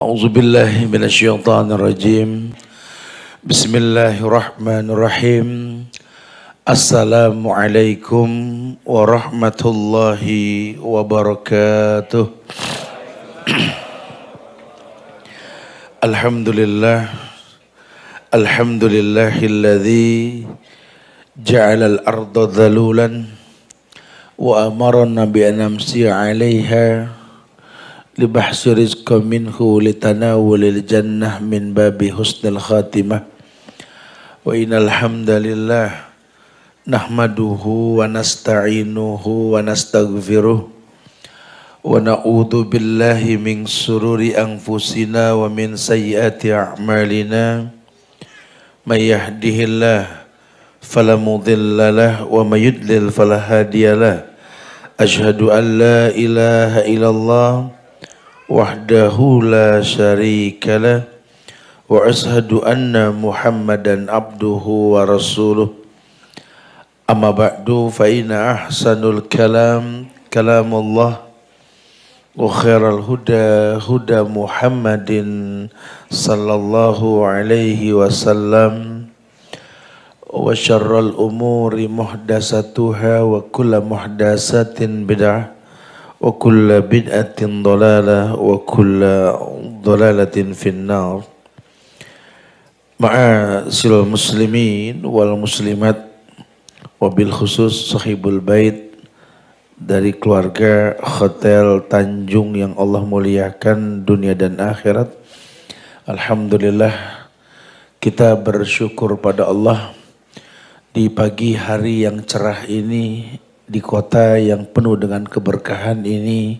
أعوذ بالله من الشيطان الرجيم. بسم الله الرحمن الرحيم. السلام عليكم ورحمة الله وبركاته. الحمد لله الحمد لله الذي جعل الأرض ذلولا وأمرنا بأن نمشي عليها لبحث رزق منه لتناول الجنة من باب حسن الخاتمة وإن الحمد لله نحمده ونستعينه ونستغفره ونعوذ بالله من شرور أنفسنا ومن سيئات أعمالنا من يهده الله فلا مضل له ومن يضلل فلا هادي له أشهد أن لا إله إلا الله وحده لا شريك له وأشهد أن محمدا عبده ورسوله أما بعد فإن أحسن الكلام كلام الله وخير الهدى هدى محمد صلى الله عليه وسلم وشر الأمور محدثاتها وكل محدثات بدعة wa kullu bid'atin dhalalah wa kullu dhalalatin finnar. Ma'asyiral muslimin wal muslimat wabil khusus sahibul bait dari keluarga Hotel Tanjung yang Allah muliakan dunia dan akhirat. Alhamdulillah kita bersyukur pada Allah di pagi hari yang cerah ini, di kota yang penuh dengan keberkahan ini,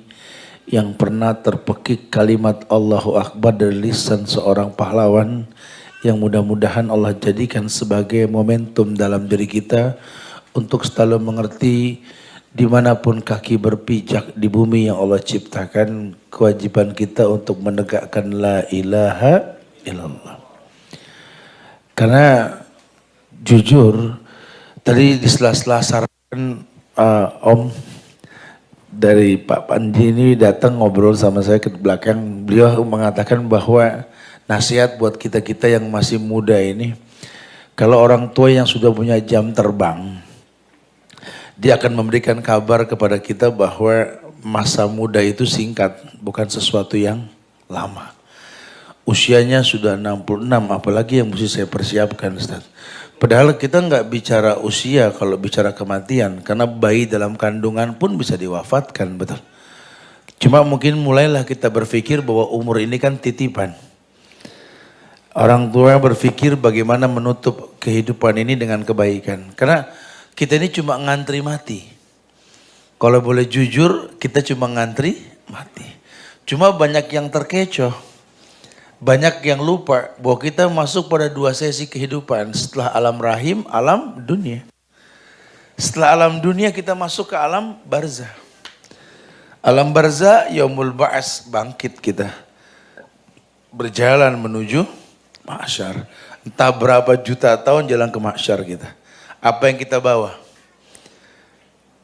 yang pernah terpekik kalimat Allahu Akbar dari lisan seorang pahlawan, yang mudah-mudahan Allah jadikan sebagai momentum dalam diri kita untuk selalu mengerti dimanapun kaki berpijak di bumi yang Allah ciptakan, kewajiban kita untuk menegakkan la ilaha illallah. Karena jujur tadi di sela-sela saran Om dari Pak Panji ini datang ngobrol sama saya ke belakang. Beliau mengatakan bahwa nasihat buat kita-kita yang masih muda ini, kalau orang tua yang sudah punya jam terbang, dia akan memberikan kabar kepada kita bahwa masa muda itu singkat, bukan sesuatu yang lama. Usianya sudah 66, apalagi yang mesti saya persiapkan, Ustaz. Padahal kita nggak bicara usia kalau bicara kematian, karena bayi dalam kandungan pun bisa diwafatkan, betul. Cuma mungkin mulailah kita berpikir bahwa umur ini kan titipan. Orang tua berpikir bagaimana menutup kehidupan ini dengan kebaikan. Karena kita ini cuma ngantri mati. Kalau boleh jujur, kita cuma ngantri mati. Cuma banyak yang terkecoh. Banyak yang lupa bahwa kita masuk pada dua sesi kehidupan. Setelah alam rahim, alam dunia. Setelah alam dunia kita masuk ke alam barzah. Alam barzah, yaumul ba'as, bangkit kita. Berjalan menuju mahsyar. Entah berapa juta tahun jalan ke mahsyar kita. Apa yang kita bawa?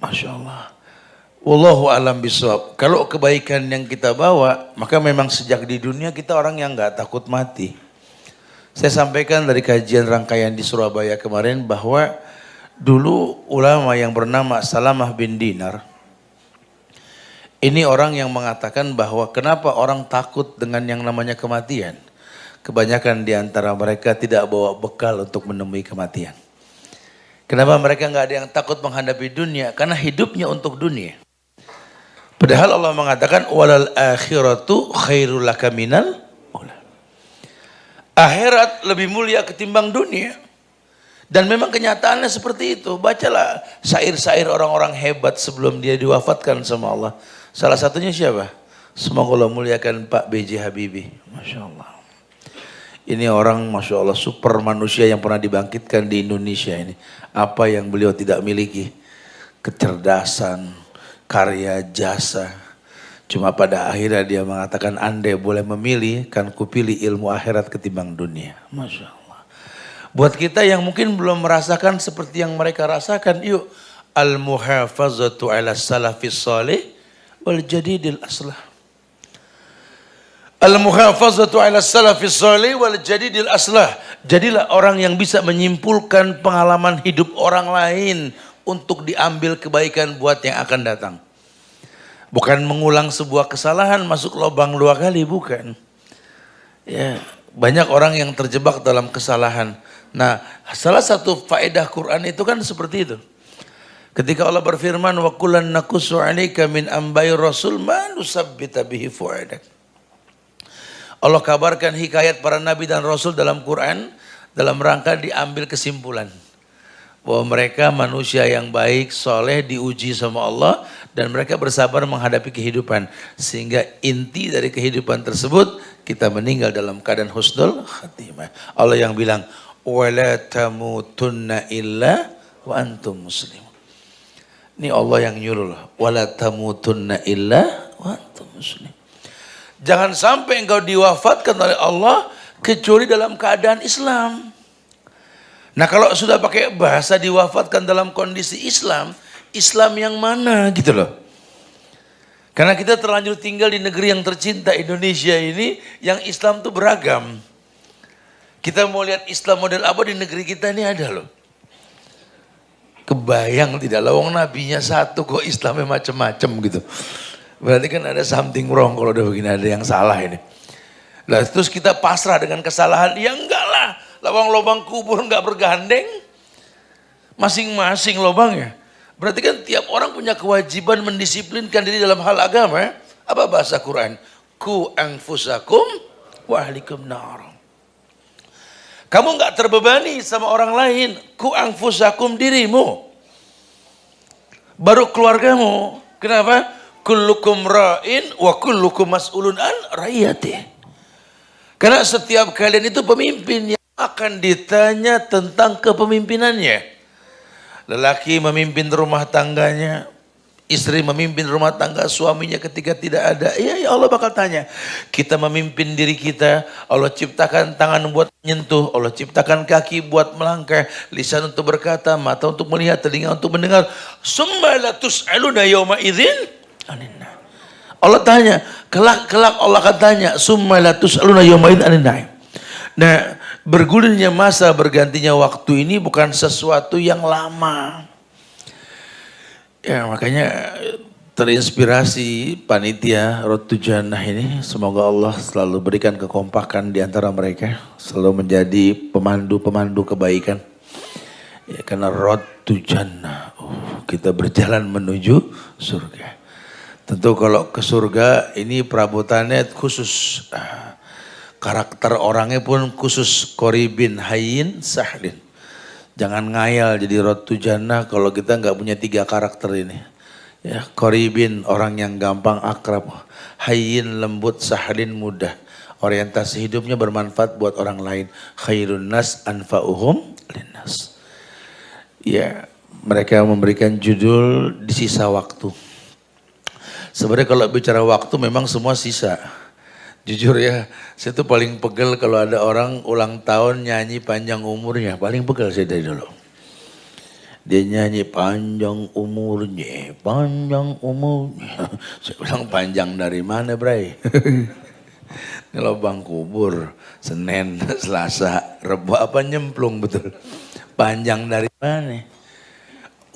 Masya Allah. Wallahu alam bisawab. Kalau kebaikan yang kita bawa, maka memang sejak di dunia kita orang yang gak takut mati. Saya sampaikan dari kajian rangkaian di Surabaya kemarin bahwa dulu ulama yang bernama Salamah bin Dinar, ini orang yang mengatakan bahwa kenapa orang takut dengan yang namanya kematian. Kebanyakan di antara mereka tidak bawa bekal untuk menemui kematian. Kenapa mereka gak ada yang takut menghadapi dunia? Karena hidupnya untuk dunia. Padahal Allah mengatakan walal akhiratu khairul laka minal ula. Akhirat lebih mulia ketimbang dunia. Dan memang kenyataannya seperti itu. Bacalah syair-syair orang-orang hebat sebelum dia diwafatkan sama Allah. Salah satunya siapa? Semoga Allah muliakan Pak B.J. Habibie. Masya Allah. Ini orang Masya Allah super manusia yang pernah dibangkitkan di Indonesia ini. Apa yang beliau tidak miliki? Kecerdasan, karya, jasa. Cuma pada akhirnya dia mengatakan, andai boleh memilih, kan kupilih ilmu akhirat ketimbang dunia. Masya Allah. Buat kita yang mungkin belum merasakan seperti yang mereka rasakan, yuk. Al-muhafazatu ala salafis salih wal jadidil aslah. Al-muhafazatu ala salafis salih wal jadidil aslah. Jadilah orang yang bisa menyimpulkan pengalaman hidup orang lain untuk diambil kebaikan buat yang akan datang. Bukan mengulang sebuah kesalahan masuk lubang 2 kali, bukan. Ya, banyak orang yang terjebak dalam kesalahan. Nah, salah satu faedah Quran itu kan seperti itu. Ketika Allah berfirman, wa kullan naqussu 'alaika min ambai rasul ma nusabbita bihi fu'adak. Allah kabarkan hikayat para nabi dan rasul dalam Quran dalam rangka diambil kesimpulan bahwa mereka manusia yang baik, soleh, diuji sama Allah dan mereka bersabar menghadapi kehidupan, sehingga inti dari kehidupan tersebut kita meninggal dalam keadaan husnul khatimah. Allah yang bilang wala tamutunna illa wa antum muslimun. Ini Allah yang nyuruh loh, wala tamutunna illa wa antum muslimun. Jangan sampai engkau diwafatkan oleh Allah kecuali dalam keadaan Islam. Nah, kalau sudah pakai bahasa diwafatkan dalam kondisi Islam, Islam yang mana gitu loh. Karena kita terlanjur tinggal di negeri yang tercinta Indonesia ini, yang Islam tuh beragam. Kita mau lihat Islam model apa di negeri kita ini ada loh. Kebayang tidak, lawang nabinya satu kok Islamnya macam-macam gitu. Berarti kan ada something wrong kalau udah begini, ada yang salah ini. Nah, terus kita pasrah dengan kesalahan, ya enggak lah, lubang-lubang kubur enggak bergandeng, masing-masing lubangnya. Berarti kan tiap orang punya kewajiban mendisiplinkan diri dalam hal agama. Ya? Apa bahasa Quran? Ku anfusakum wa ahlikum nar. Kamu enggak terbebani sama orang lain, ku anfusakum dirimu. Baru keluargamu. Kenapa? Kullukum ra'in wa kullukum mas'ulun an ra'iyatih. Karena setiap kalian itu pemimpin yang akan ditanya tentang kepemimpinannya. Lelaki memimpin rumah tangganya, istri memimpin rumah tangga suaminya ketika tidak ada. Ya Allah bakal tanya. Kita memimpin diri kita, Allah ciptakan tangan buat menyentuh, Allah ciptakan kaki buat melangkah, lisan untuk berkata, mata untuk melihat, telinga untuk mendengar. Summa la tus'aluna yawma idzin. Allah tanya, kelak Allah akan tanya, summa la tus'aluna yawma idzin anin na'im. Nah, bergulirnya masa, bergantinya waktu ini bukan sesuatu yang lama. Ya, makanya terinspirasi panitia Road to Jannah ini, semoga Allah selalu berikan kekompakan di antara mereka, selalu menjadi pemandu-pemandu kebaikan. Ya, karena Road to Jannah, kita berjalan menuju surga. Tentu kalau ke surga ini perabotannya khusus, karakter orangnya pun khusus, qoribin, hayyin, sahlin. Jangan ngayal jadi Road to Jannah kalau kita nggak punya 3 karakter ini. Ya, qoribin orang yang gampang akrab, hayyin lembut, sahlin mudah. Orientasi hidupnya bermanfaat buat orang lain. Khairun nas anfa'uhum linnas. Ya, mereka memberikan judul di sisa waktu. Sebenarnya kalau bicara waktu memang semua sisa. Jujur ya, saya tuh paling pegel kalau ada orang ulang tahun nyanyi panjang umurnya. Paling pegel saya dari dulu. Dia nyanyi panjang umurnya, panjang umurnya. Saya bilang panjang dari mana, Bray? Ini lubang kubur, Senin, Selasa, Rebo apa nyemplung betul. Panjang dari mana?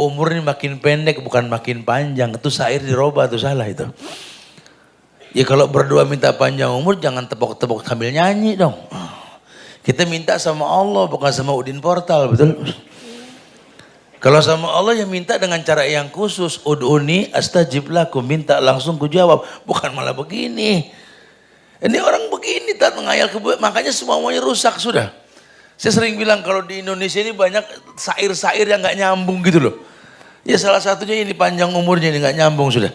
Umur ini makin pendek bukan makin panjang. Itu syair dirubah tuh, salah itu. Ya kalau berdua minta panjang umur jangan tepok-tepok sambil nyanyi dong. Kita minta sama Allah bukan sama Udin Portal, betul? Kalau sama Allah ya minta dengan cara yang khusus. Ud'uni astajib lakum, minta langsung ku jawab. Bukan malah begini. Ini orang begini tak mengayal makanya semuanya rusak sudah. Saya sering bilang kalau di Indonesia ini banyak syair-syair yang nggak nyambung gitu loh. Ya salah satunya ini panjang umurnya ini nggak nyambung sudah.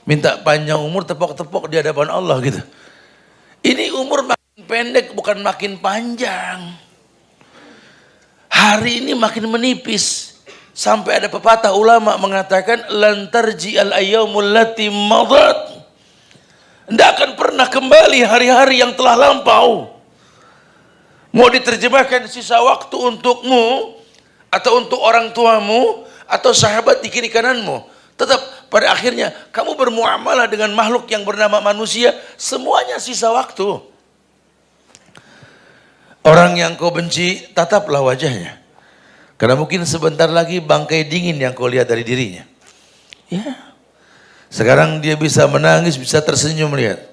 Minta panjang umur tepok-tepok di hadapan Allah gitu. Ini umur makin pendek bukan makin panjang. Hari ini makin menipis. Sampai ada pepatah ulama mengatakan lan tarji'al ayyamul lati madat. Tidak akan pernah kembali hari-hari yang telah lampau. Mau diterjemahkan sisa waktu untukmu atau untuk orang tuamu atau sahabat di kiri kananmu, tetap pada akhirnya kamu bermuamalah dengan makhluk yang bernama manusia, semuanya sisa waktu. Orang yang kau benci, tataplah wajahnya. Karena mungkin sebentar lagi bangkai dingin yang kau lihat dari dirinya. Ya. Sekarang dia bisa menangis, bisa tersenyum lihat.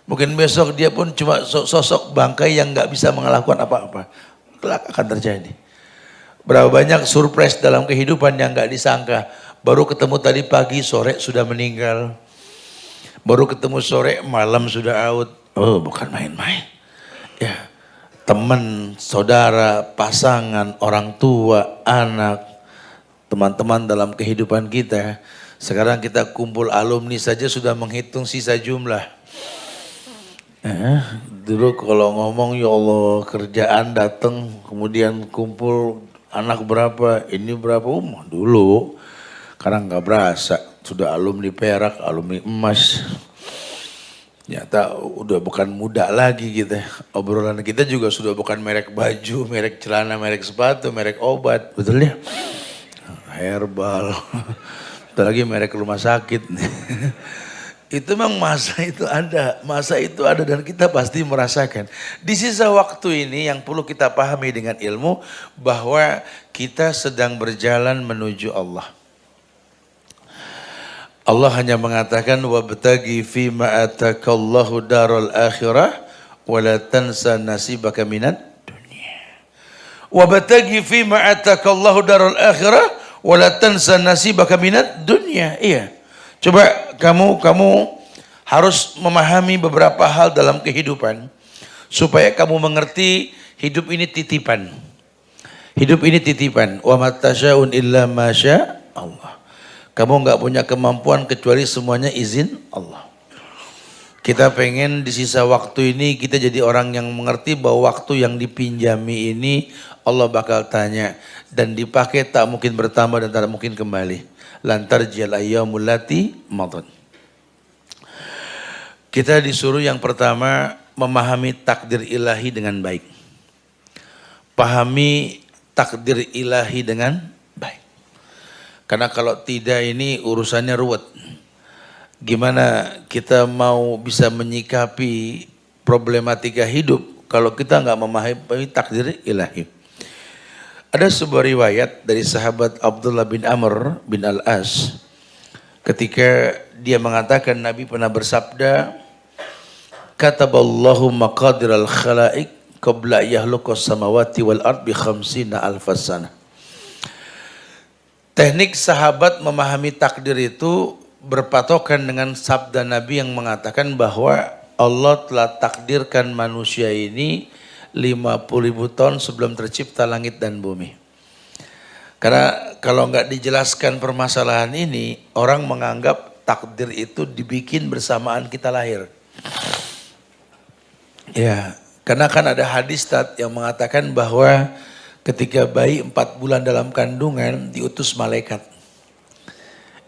Mungkin besok dia pun cuma sosok bangkai yang nggak bisa melakukan apa-apa. Kelak akan terjadi. Berapa banyak surprise dalam kehidupan yang nggak disangka. Baru ketemu tadi pagi, sore sudah meninggal. Baru ketemu sore, malam sudah out. Oh, bukan main-main. Ya, teman, saudara, pasangan, orang tua, anak, teman-teman dalam kehidupan kita. Sekarang kita kumpul alumni saja sudah menghitung sisa jumlah. Dulu kalau ngomong ya Allah kerjaan datang kemudian kumpul anak berapa ini berapa dulu. Sekarang nggak berasa sudah alumni perak, alumni emas. Ternyata udah bukan muda lagi gitu. Obrolan kita juga sudah bukan merek baju, merek celana, merek sepatu, merek obat, betul ya? Herbal. Lagi merek rumah sakit. Itu memang masa itu ada dan kita pasti merasakan. Di sisa waktu ini yang perlu kita pahami dengan ilmu bahwa kita sedang berjalan menuju Allah. Allah hanya mengatakan wabtaghi fima atakallahu daral akhirah wala tansa nasibaka minad dunya. Wabtaghi fima atakallahu daral akhirah wala tansa nasibaka minad dunya. Iya. Coba kamu harus memahami beberapa hal dalam kehidupan supaya kamu mengerti hidup ini titipan. Hidup ini titipan. Wa matasyaun illa masya Allah. Kamu nggak punya kemampuan kecuali semuanya izin Allah. Kita pengen di sisa waktu ini kita jadi orang yang mengerti bahwa waktu yang dipinjami ini Allah bakal tanya dan dipakai tak mungkin bertambah dan tak mungkin kembali. Lantar jil ayyamul lati madad. Kita disuruh yang pertama memahami takdir ilahi dengan baik. Pahami takdir ilahi dengan baik. Karena kalau tidak ini urusannya ruwet. Gimana kita mau bisa menyikapi problematika hidup kalau kita nggak memahami takdir ilahi. Ada sebuah riwayat dari sahabat Abdullah bin Amr bin Al-As ketika dia mengatakan Nabi pernah bersabda, kataballahu maqadiral khalaik qabla yahluqas samawati wal ard bi 50 alfas sana. Teknik sahabat memahami takdir itu berpatokan dengan sabda Nabi yang mengatakan bahwa Allah telah takdirkan manusia ini 50.000 tahun sebelum tercipta langit dan bumi. Karena kalau nggak dijelaskan permasalahan ini, orang menganggap takdir itu dibikin bersamaan kita lahir. Ya, karena kan ada hadis yang mengatakan bahwa ketika bayi 4 bulan dalam kandungan diutus malaikat.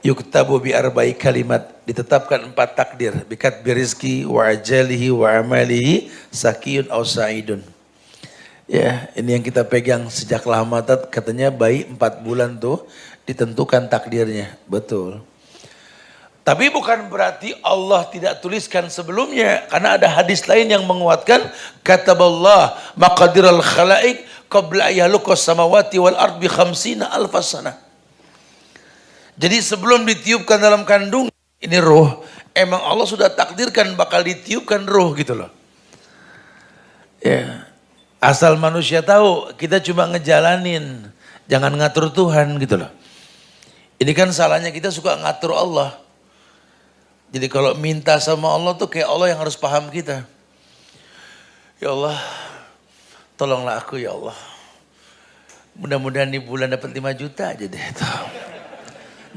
Yuktabu bi arba'i kalimat, ditetapkan 4 takdir, bikat birizki wa ajalihi wa amalihi sakiyun aw sa'idun. Ya, ini yang kita pegang sejak lama katanya bayi 4 bulan tuh ditentukan takdirnya, betul. Tapi bukan berarti Allah tidak tuliskan sebelumnya, karena ada hadis lain yang menguatkan kataballah maqadiral khalaik qabla yahluqas samawati wal ard bi 50 alfas sana. Jadi sebelum ditiupkan dalam kandungan ini roh, emang Allah sudah takdirkan bakal ditiupkan roh gitu loh. Ya. Asal manusia tahu, kita cuma ngejalanin, jangan ngatur Tuhan gitu loh. Ini kan salahnya kita suka ngatur Allah. Jadi kalau minta sama Allah tuh kayak Allah yang harus paham kita. Ya Allah, tolonglah aku ya Allah. Mudah-mudahan di bulan dapat 5 juta aja deh.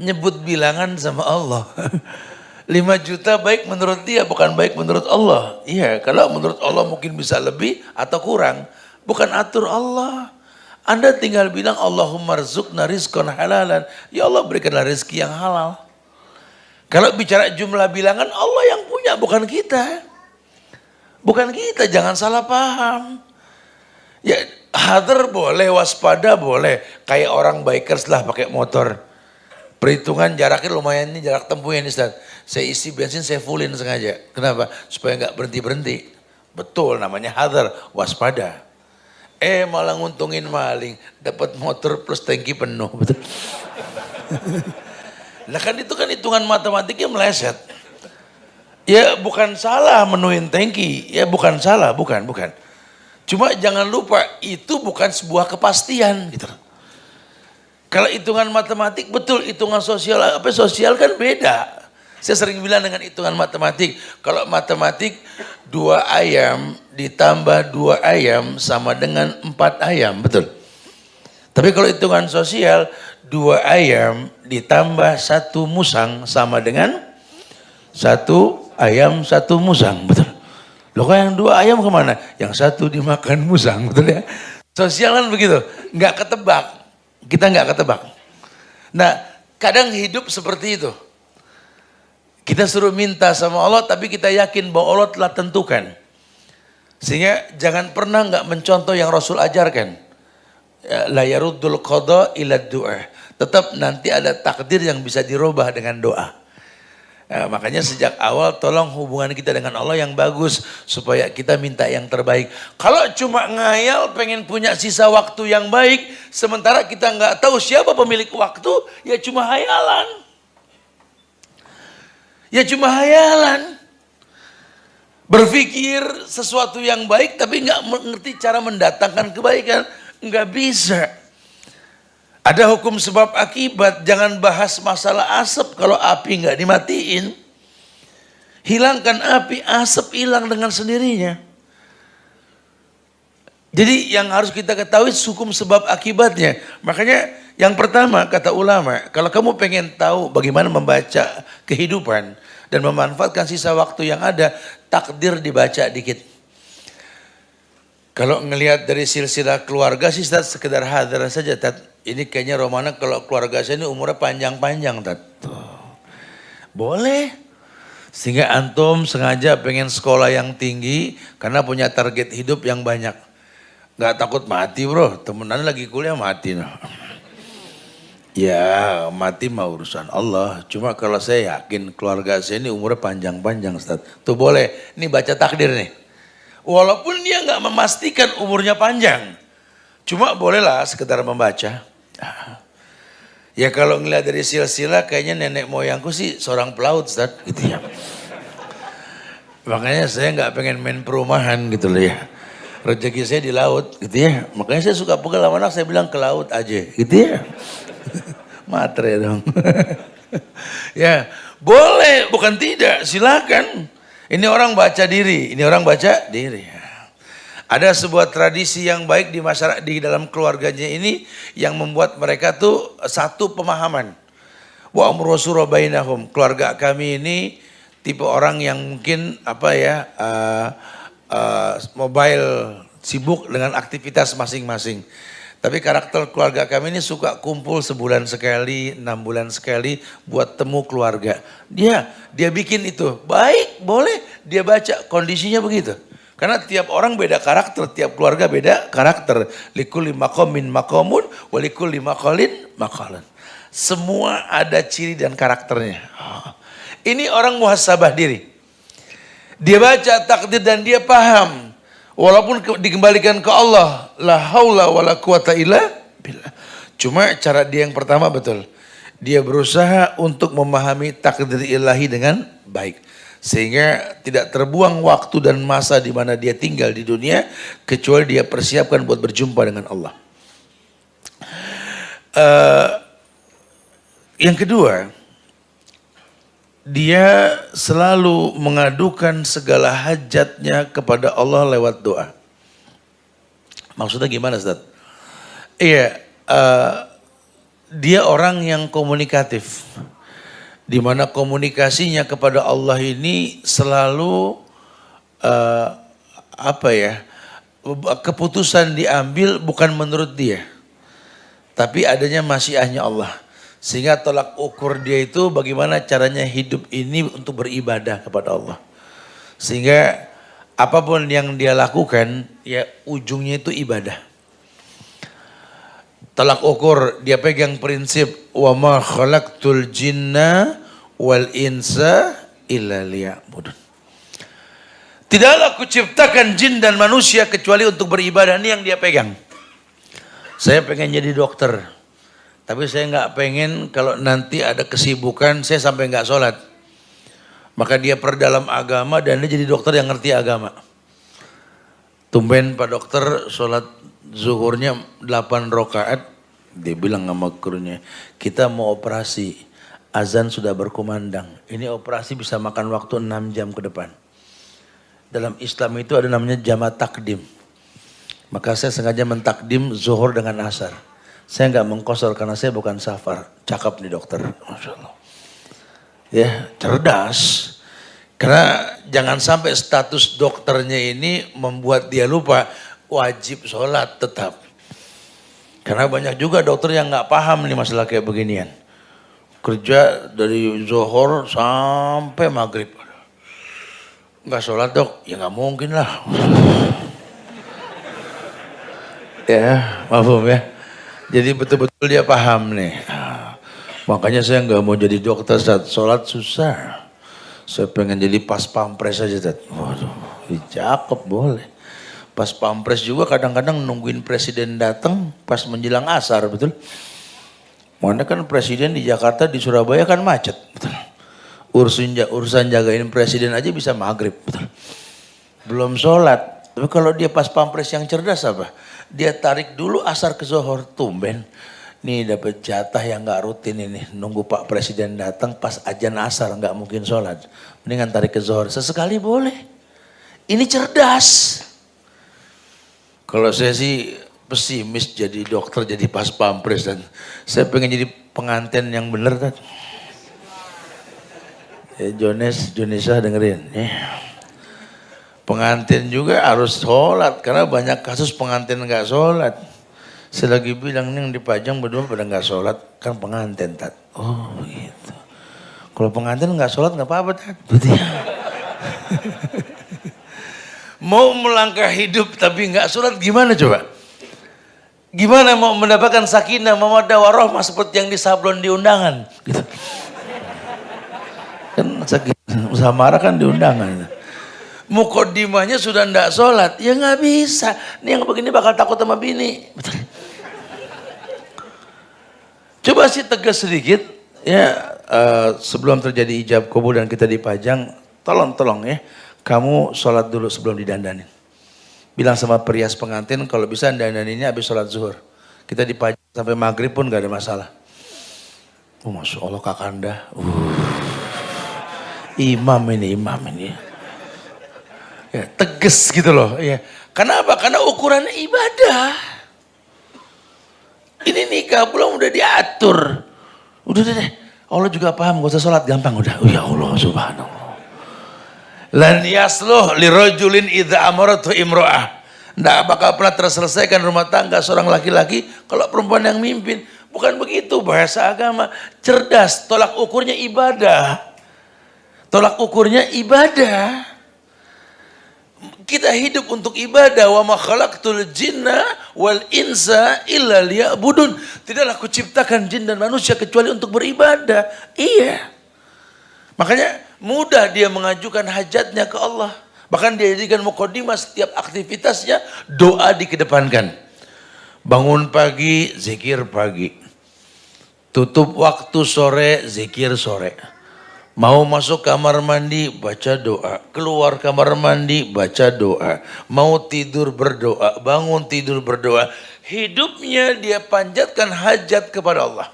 Nyebut bilangan sama Allah. 5 juta baik menurut dia, bukan baik menurut Allah. Iya, kalau menurut Allah mungkin bisa lebih atau kurang. Bukan atur Allah. Anda tinggal bilang Allahumma rzuqna rizqan halalan. Ya Allah berikanlah rezeki yang halal. Kalau bicara jumlah bilangan Allah yang punya, bukan kita. Bukan kita, jangan salah paham. Ya hadar boleh, waspada boleh. Kayak orang bikers lah pakai motor. Perhitungan jaraknya lumayan nih, jarak tempuhnya nih Ustaz. Saya isi bensin, saya fullin sengaja. Kenapa? Supaya nggak berhenti-berhenti. Betul, namanya hadar, waspada. Malah nguntungin maling, dapat motor plus tangki penuh. Betul. Nah kan itu kan hitungan matematiknya meleset. Ya bukan salah menuhin tangki, ya bukan salah, bukan. Cuma jangan lupa itu bukan sebuah kepastian gitu. Kalau hitungan matematik betul, hitungan sosial kan beda. Saya sering bilang dengan hitungan matematik, kalau matematik 2 ayam ditambah 2 ayam sama dengan 4 ayam, betul. Tapi kalau hitungan sosial 2 ayam ditambah 1 musang sama dengan 1 ayam 1 musang, betul. Loh kok yang 2 ayam kemana? Yang 1 dimakan musang, betul ya. Sosial kan begitu, nggak ketebak. Kita nggak ketebak. Nah, kadang hidup seperti itu. Kita suruh minta sama Allah, tapi kita yakin bahwa Allah telah tentukan. Sehingga jangan pernah nggak mencontoh yang Rasul ajarkan. La yaruddul qada ila du'a. Tetap nanti ada takdir yang bisa dirubah dengan doa. Nah, makanya sejak awal tolong hubungan kita dengan Allah yang bagus supaya kita minta yang terbaik. Kalau cuma ngayal pengen punya sisa waktu yang baik sementara kita nggak tahu siapa pemilik waktu, ya cuma hayalan. Ya cuma hayalan. Berpikir sesuatu yang baik tapi nggak mengerti cara mendatangkan kebaikan, nggak bisa. Ada hukum sebab akibat, jangan bahas masalah asap kalau api nggak dimatiin. Hilangkan api, asap hilang dengan sendirinya. Jadi yang harus kita ketahui hukum sebab akibatnya. Makanya yang pertama kata ulama, kalau kamu pengen tahu bagaimana membaca kehidupan dan memanfaatkan sisa waktu yang ada, takdir dibaca dikit. Kalau ngelihat dari silsilah keluarga sih sekedar hadar saja, Tat. Ini kayaknya Romana kalau keluarga saya ini umurnya panjang-panjang, Tat. Boleh. Sehingga antum sengaja pengen sekolah yang tinggi karena punya target hidup yang banyak. Gak takut mati bro, temenan lagi kuliah mati. No. Ya mati mah urusan Allah. Cuma kalau saya yakin keluarga saya ini umurnya panjang-panjang, Ustaz. Tuh boleh, ini baca takdir nih. Walaupun dia gak memastikan umurnya panjang. Cuma bolehlah sekedar membaca. Ya kalau ngeliat dari silsilah kayaknya nenek moyangku sih seorang pelaut, Ustaz, gitu ya. Makanya saya nggak pengen main perumahan gitu loh ya. Rezeki saya di laut gitu ya. Makanya saya suka pegal sama anak, saya bilang ke laut aja gitu ya. Matre dong. Ya boleh, bukan tidak, silakan. Ini orang baca diri, ini orang baca diri. Ada sebuah tradisi yang baik di masyarakat, di dalam keluarganya ini yang membuat mereka tuh satu pemahaman. Wa amru bainahum. Keluarga kami ini tipe orang yang mungkin mobile, sibuk dengan aktivitas masing-masing. Tapi karakter keluarga kami ini suka kumpul sebulan sekali, 6 bulan sekali buat temu keluarga. Dia bikin itu. Baik, boleh dia baca, kondisinya begitu. Karena tiap orang beda karakter, tiap keluarga beda karakter. Likulli maqamin maqamun, wa likulli maqalin maqalan. Semua ada ciri dan karakternya. Ini orang muhasabah diri. Dia baca takdir dan dia paham. Walaupun dikembalikan ke Allah, la haula wala quwata illa billah. Cuma cara dia yang pertama betul. Dia berusaha untuk memahami takdir ilahi dengan baik. Sehingga tidak terbuang waktu dan masa di mana dia tinggal di dunia kecuali dia persiapkan buat berjumpa dengan Allah. Yang kedua, dia selalu mengadukan segala hajatnya kepada Allah lewat doa. Maksudnya gimana, Ustaz? Iya, dia orang yang komunikatif. Di mana komunikasinya kepada Allah ini selalu keputusan diambil bukan menurut dia, tapi adanya masyiahnya Allah. Sehingga tolak ukur dia itu bagaimana caranya hidup ini untuk beribadah kepada Allah. Sehingga apapun yang dia lakukan, ya ujungnya itu ibadah. Tolak ukur, dia pegang prinsip wa ma khalaqtul jinna wal insa illa liya'budun. Tidaklah kuciptakan jin dan manusia kecuali untuk beribadah. Ini yang dia pegang. Saya pengen jadi dokter, tapi saya nggak pengen kalau nanti ada kesibukan saya sampai nggak sholat. Maka dia perdalam agama dan dia jadi dokter yang ngerti agama. Tumben Pak Dokter sholat zuhurnya 8 rakaat. Dia bilang sama krunya, kita mau operasi, azan sudah berkumandang. Ini operasi bisa makan waktu 6 jam ke depan. Dalam Islam itu ada namanya jama' takdim. Maka saya sengaja mentakdim zuhur dengan asar. Saya nggak mengkosor karena saya bukan safar. Cakep nih dokter, Masya Allah. Ya, cerdas. Karena jangan sampai status dokternya ini membuat dia lupa wajib sholat tetap. Karena banyak juga dokter yang nggak paham nih masalah kayak beginian. Kerja dari zuhur sampai maghrib. Nggak sholat dok, ya nggak mungkin lah. Ya, maafum ya. Jadi betul-betul dia paham nih. Makanya saya nggak mau jadi dokter saat sholat susah. Saya pengen jadi pas pampres aja. Waduh, cakep boleh. Pas pampres juga kadang-kadang nungguin presiden datang pas menjelang asar, betul? Mana kan presiden di Jakarta, di Surabaya kan macet, betul? Urusan jagain presiden aja bisa maghrib, betul? Belum sholat. Tapi kalau dia pas pampres yang cerdas apa? Dia tarik dulu asar ke zuhur, tumben. Nih dapat jatah yang nggak rutin ini, nunggu Pak Presiden datang pas ajan asar nggak mungkin sholat. Mendingan tarik ke zuhur, sesekali boleh. Ini cerdas. Kalau saya sih pesimis jadi dokter, jadi pas pampres dan saya pengen jadi pengantin yang bener kan. Jonesah dengerin. Pengantin juga harus sholat karena banyak kasus pengantin nggak sholat. Saya lagi bilang nih yang dipajang berdua pada nggak sholat kan pengantin tat. Oh gitu. Kalau pengantin nggak sholat nggak apa-apa tat. Betul. Mau melangkah hidup tapi nggak sholat gimana coba? Gimana mau mendapatkan sakinah, mawaddah warahmah seperti yang disablon di undangan? Gitu. Kan usaha marah kan di undangan. Mukodimahnya sudah ndak sholat, ya nggak bisa. Nih yang begini bakal takut sama bini. Betul. Coba sih tegas sedikit, ya sebelum terjadi ijab kabul dan kita dipajang, tolong ya, kamu sholat dulu sebelum didandanin. Bilang sama perias pengantin kalau bisa dandaninnya habis sholat zuhur. Kita dipajang sampai maghrib pun gak ada masalah. Oh Masya Allah Kakanda, imam ini. Ya, tegas gitu loh. Ya. Kenapa? Karena ukurannya ibadah. Ini nikah belum udah diatur. Udah deh. Allah juga paham, gak usah sholat gampang udah. Oh ya Allah subhanallah. Lan yasluh li rajulin idza amaratu imra'ah. Nggak bakal pernah terselesaikan rumah tangga seorang laki-laki kalau perempuan yang mimpin. Bukan begitu bahasa agama. Cerdas, tolak ukurnya ibadah. Tolak ukurnya ibadah. Kita hidup untuk ibadah. Wa ma khalaqtul jinna wal insa illa liya'budun. Tidaklah kuciptakan jin dan manusia kecuali untuk beribadah. Iya. Makanya mudah dia mengajukan hajatnya ke Allah. Bahkan dia jadikan muqaddimah setiap aktivitasnya doa dikedepankan. Bangun pagi, zikir pagi. Tutup waktu sore, zikir sore. Mau masuk kamar mandi, baca doa. Keluar kamar mandi, baca doa. Mau tidur berdoa, bangun tidur berdoa. Hidupnya dia panjatkan hajat kepada Allah.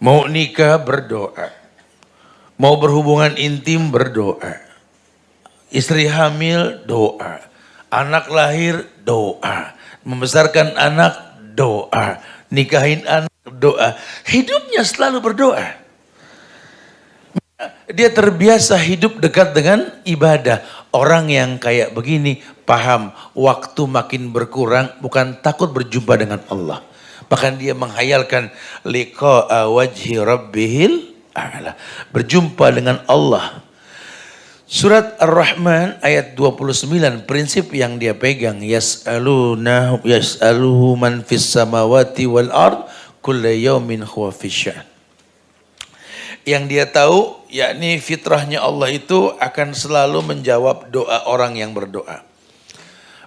Mau nikah berdoa. Mau berhubungan intim berdoa. Istri hamil doa. Anak lahir doa. Membesarkan anak doa. Nikahin anak doa. Hidupnya selalu berdoa. Dia terbiasa hidup dekat dengan ibadah. Orang yang kayak begini paham waktu makin berkurang bukan takut berjumpa dengan Allah. Bahkan dia menghayalkan liqa'a wajhi rabbihil a'la. Berjumpa dengan Allah. Surat Ar-Rahman ayat 29, prinsip yang dia pegang, yas'aluhu man fis samawati wal ard kulla yaumin huwa fisyan. Yang dia tahu, yakni fitrahnya Allah itu akan selalu menjawab doa orang yang berdoa.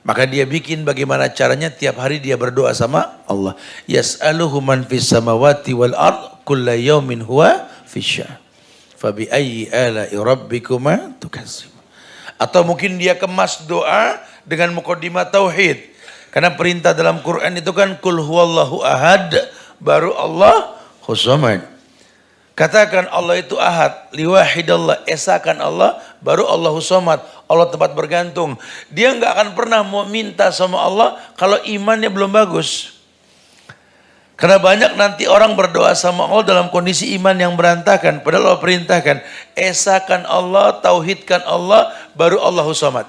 Maka dia bikin bagaimana caranya tiap hari dia berdoa sama Allah. Yas'aluhu man fis samawati wal ard kulla yaumin huwa fisyan. Fabi ayyi ala'i rabbikuma tukadzib. Atau mungkin dia kemas doa dengan muqaddimah tauhid. Karena perintah dalam Quran itu kan kul huwallahu ahad, baru Allahu samad. Katakan Allah itu ahad, liwahidallah, esakan Allah, baru Allahu samad. Allah tempat bergantung. Dia enggak akan pernah mau minta sama Allah kalau imannya belum bagus. Karena banyak nanti orang berdoa sama Allah dalam kondisi iman yang berantakan. Padahal Allah perintahkan, esakan Allah, tauhidkan Allah, baru Allahu samad.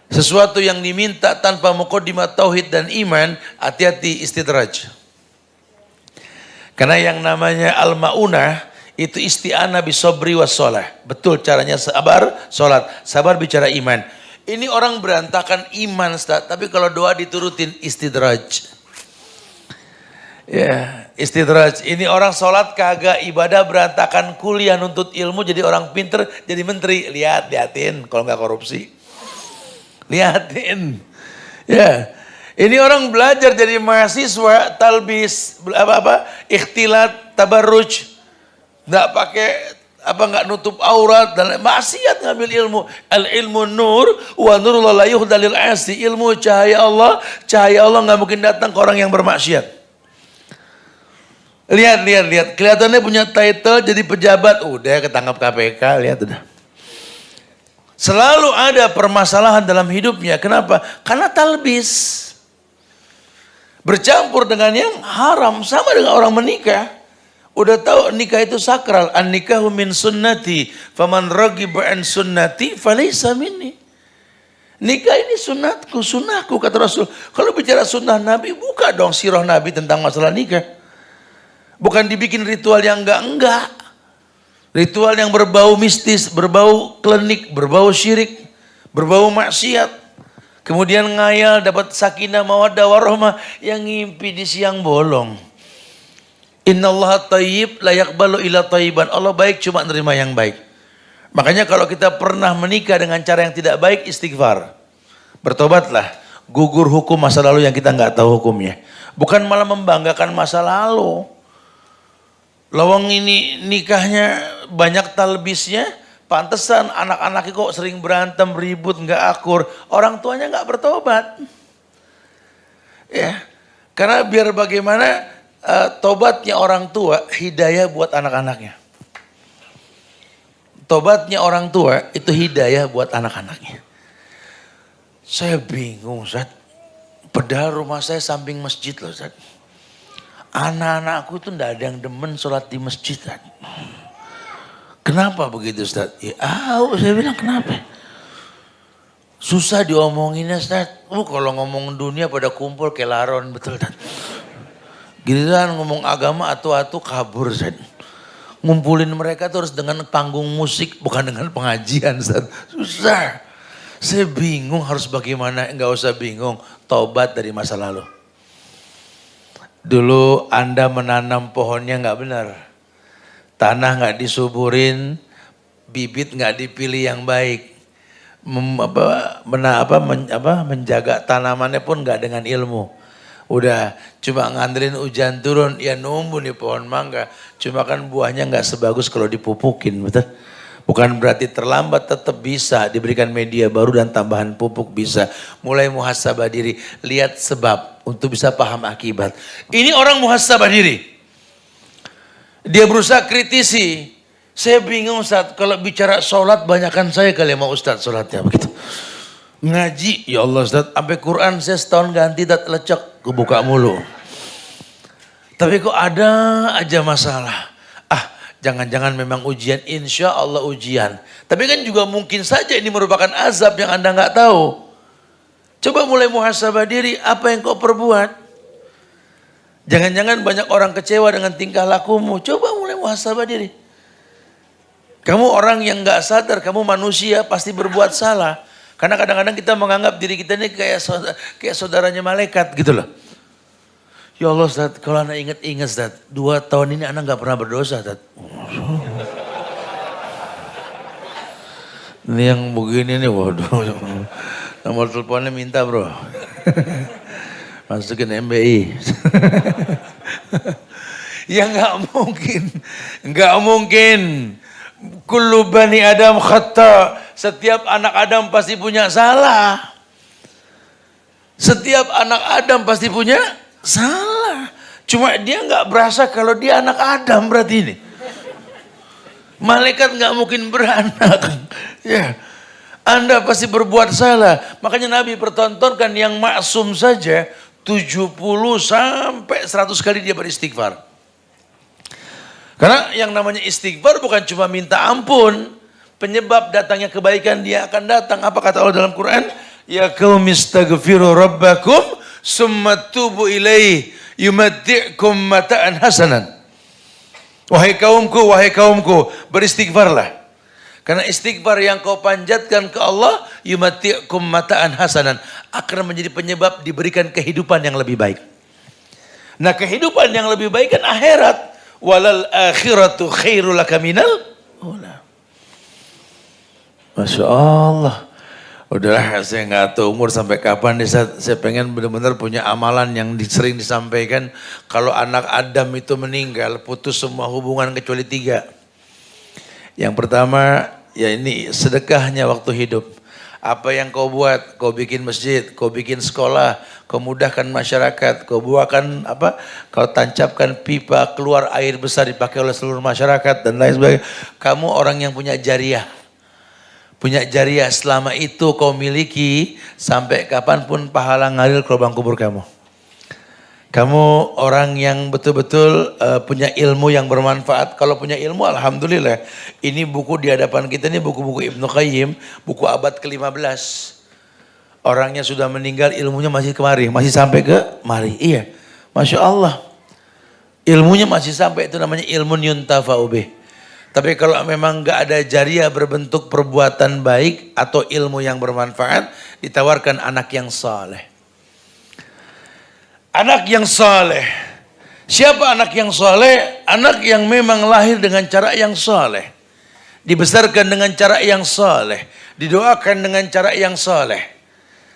Sesuatu yang diminta tanpa muqaddimah tauhid dan iman, hati-hati istidraj. Karena yang namanya al-ma'unah, itu isti'anah bisobri wassalah. Betul caranya sabar, sholat. Sabar bicara iman. Ini orang berantakan iman, Ustaz. Tapi kalau doa diturutin istidraj. Ya, istidraj. Ini orang sholat kagak, ibadah berantakan, kuliah nuntut ilmu jadi orang pinter, jadi menteri. Lihatin kalau nggak korupsi. Lihatin. Ya, ini orang belajar jadi mahasiswa, talbis, ikhtilat, tabarruj, nggak pakai nggak nutup aurat dan maksiat ngambil ilmu. Al ilmu nur wa nurullah la yuhdalil asi. Ilmu cahaya Allah nggak mungkin datang ke orang yang bermaksiat. Lihat. Kelihatannya punya title jadi pejabat. Udah ketangkap KPK, lihat udah. Selalu ada permasalahan dalam hidupnya. Kenapa? Karena talbis. Bercampur dengan yang haram. Sama dengan orang menikah. Udah tahu nikah itu sakral. An-nikahu min sunnati. Faman ragiba an sunnati falaysa minni. Nikah ini sunnahku kata Rasul. Kalau bicara sunnah Nabi, buka dong sirah Nabi tentang masalah nikah. Bukan dibikin ritual yang enggak. Ritual yang berbau mistis, berbau klinik, berbau syirik, berbau maksiat. Kemudian ngayal dapat sakinah mawaddah warahmah yang ngimpi di siang bolong. Innallaha thayyib la yaqbalu illa thayyiban. Allah baik cuma nerima yang baik. Makanya kalau kita pernah menikah dengan cara yang tidak baik, istighfar. Bertobatlah. Gugur hukum masa lalu yang kita nggak tahu hukumnya. Bukan malah membanggakan masa lalu. Lawang ini nikahnya banyak talbisnya, pantesan anak-anaknya kok sering berantem, ribut, nggak akur. Orang tuanya nggak bertobat. Ya, karena biar bagaimana tobatnya orang tua, hidayah buat anak-anaknya. Tobatnya orang tua itu hidayah buat anak-anaknya. Saya bingung, Ustaz. Padahal rumah saya samping masjid loh, Ustaz. Anak-anakku itu enggak ada yang demen sholat di masjid. Kenapa begitu Ustaz? Ya, saya bilang kenapa? Susah diomonginnya Ustaz. Kalau ngomong dunia pada kumpul kayak laron, betul Ustaz. Giliran ngomong agama atu-atu kabur Ustaz. Ngumpulin mereka terus dengan panggung musik, bukan dengan pengajian Ustaz. Susah. Saya bingung harus bagaimana, enggak usah bingung. Tobat dari masa lalu. Dulu Anda menanam pohonnya nggak benar, tanah nggak disuburin, bibit nggak dipilih yang baik, menjaga tanamannya pun nggak dengan ilmu. Udah cuma ngandelin hujan turun, ya numbuh nih pohon mangga, cuma kan buahnya nggak sebagus kalau dipupukin, betul? Bukan berarti terlambat, tetap bisa diberikan media baru dan tambahan pupuk bisa. Mulai muhasabah diri, lihat sebab untuk bisa paham akibat. Ini orang muhasabah diri. Dia berusaha kritisi. Saya bingung Ustaz, kalau bicara sholat banyakkan saya kali mau Ustaz sholatnya begitu. Ngaji, ya Allah Ustaz, sampai Quran saya setahun ganti dat lecek, kebuka mulu. Tapi kok ada aja masalah. Jangan-jangan memang ujian, insya Allah ujian. Tapi kan juga mungkin saja ini merupakan azab yang Anda nggak tahu. Coba mulai muhasabah diri, apa yang kau perbuat? Jangan-jangan banyak orang kecewa dengan tingkah lakumu. Coba mulai muhasabah diri. Kamu orang yang nggak sadar, kamu manusia pasti berbuat salah. Karena kadang-kadang kita menganggap diri kita ini kayak saudaranya malaikat gitu loh. Ya Allah Ustaz, kalau anak ingat-ingat Ustaz, 2 tahun ini anak nggak pernah berdosa Ustaz. Ini yang begini nih, waduh. Nomor teleponnya minta bro. Masukin MBI. Ya nggak mungkin. Kullu bani Adam khata. Setiap anak Adam pasti punya salah. Setiap anak Adam pasti punya salah. Cuma dia nggak berasa kalau dia anak Adam berarti ini. Malaikat nggak mungkin beranak. Ya, Anda pasti berbuat salah. Makanya Nabi pertontonkan yang maksum saja 70 sampai 100 kali dia beristighfar. Karena yang namanya istighfar bukan cuma minta ampun. Penyebab datangnya kebaikan dia akan datang. Apa kata Allah dalam Quran? Ya qaumi astaghfiru rabbakum summa tubu ilaihi yumatti'kum mata'an hasanan. Wahai kaumku, beristighfarlah. Karena istighfar yang kau panjatkan ke Allah, yumatti'kum mata'an hasanan, akan menjadi penyebab diberikan kehidupan yang lebih baik. Nah, kehidupan yang lebih baik kan akhirat. Walal akhiratu khairul laka minal ula. Masya Allah. Udahlah, saya nggak tahu umur sampai kapan nih. Saya pengen benar-benar punya amalan yang sering disampaikan. Kalau anak Adam itu meninggal, putus semua hubungan kecuali 3. Yang pertama, ya ini sedekahnya waktu hidup. Apa yang kau buat, kau bikin masjid, kau bikin sekolah, kau mudahkan masyarakat, kau buahkan apa, kau tancapkan pipa keluar air besar dipakai oleh seluruh masyarakat dan lain sebagainya. Kamu orang yang punya jariah. Punya jariah, selama itu kau miliki, sampai kapanpun pahala ngalir ke lubang kubur kamu. Kamu orang yang betul-betul punya ilmu yang bermanfaat. Kalau punya ilmu, alhamdulillah. Ini buku di hadapan kita, ini buku-buku Ibnu Qayyim, buku abad ke-15. Orangnya sudah meninggal, ilmunya masih kemari, masih sampai ke mari. Iya, Masya Allah. Ilmunya masih sampai, itu namanya ilmu yuntafa'u bih. Tapi kalau memang gak ada jariah berbentuk perbuatan baik atau ilmu yang bermanfaat, ditawarkan anak yang saleh. Anak yang saleh. Siapa anak yang saleh? Anak yang memang lahir dengan cara yang saleh. Dibesarkan dengan cara yang saleh. Didoakan dengan cara yang saleh.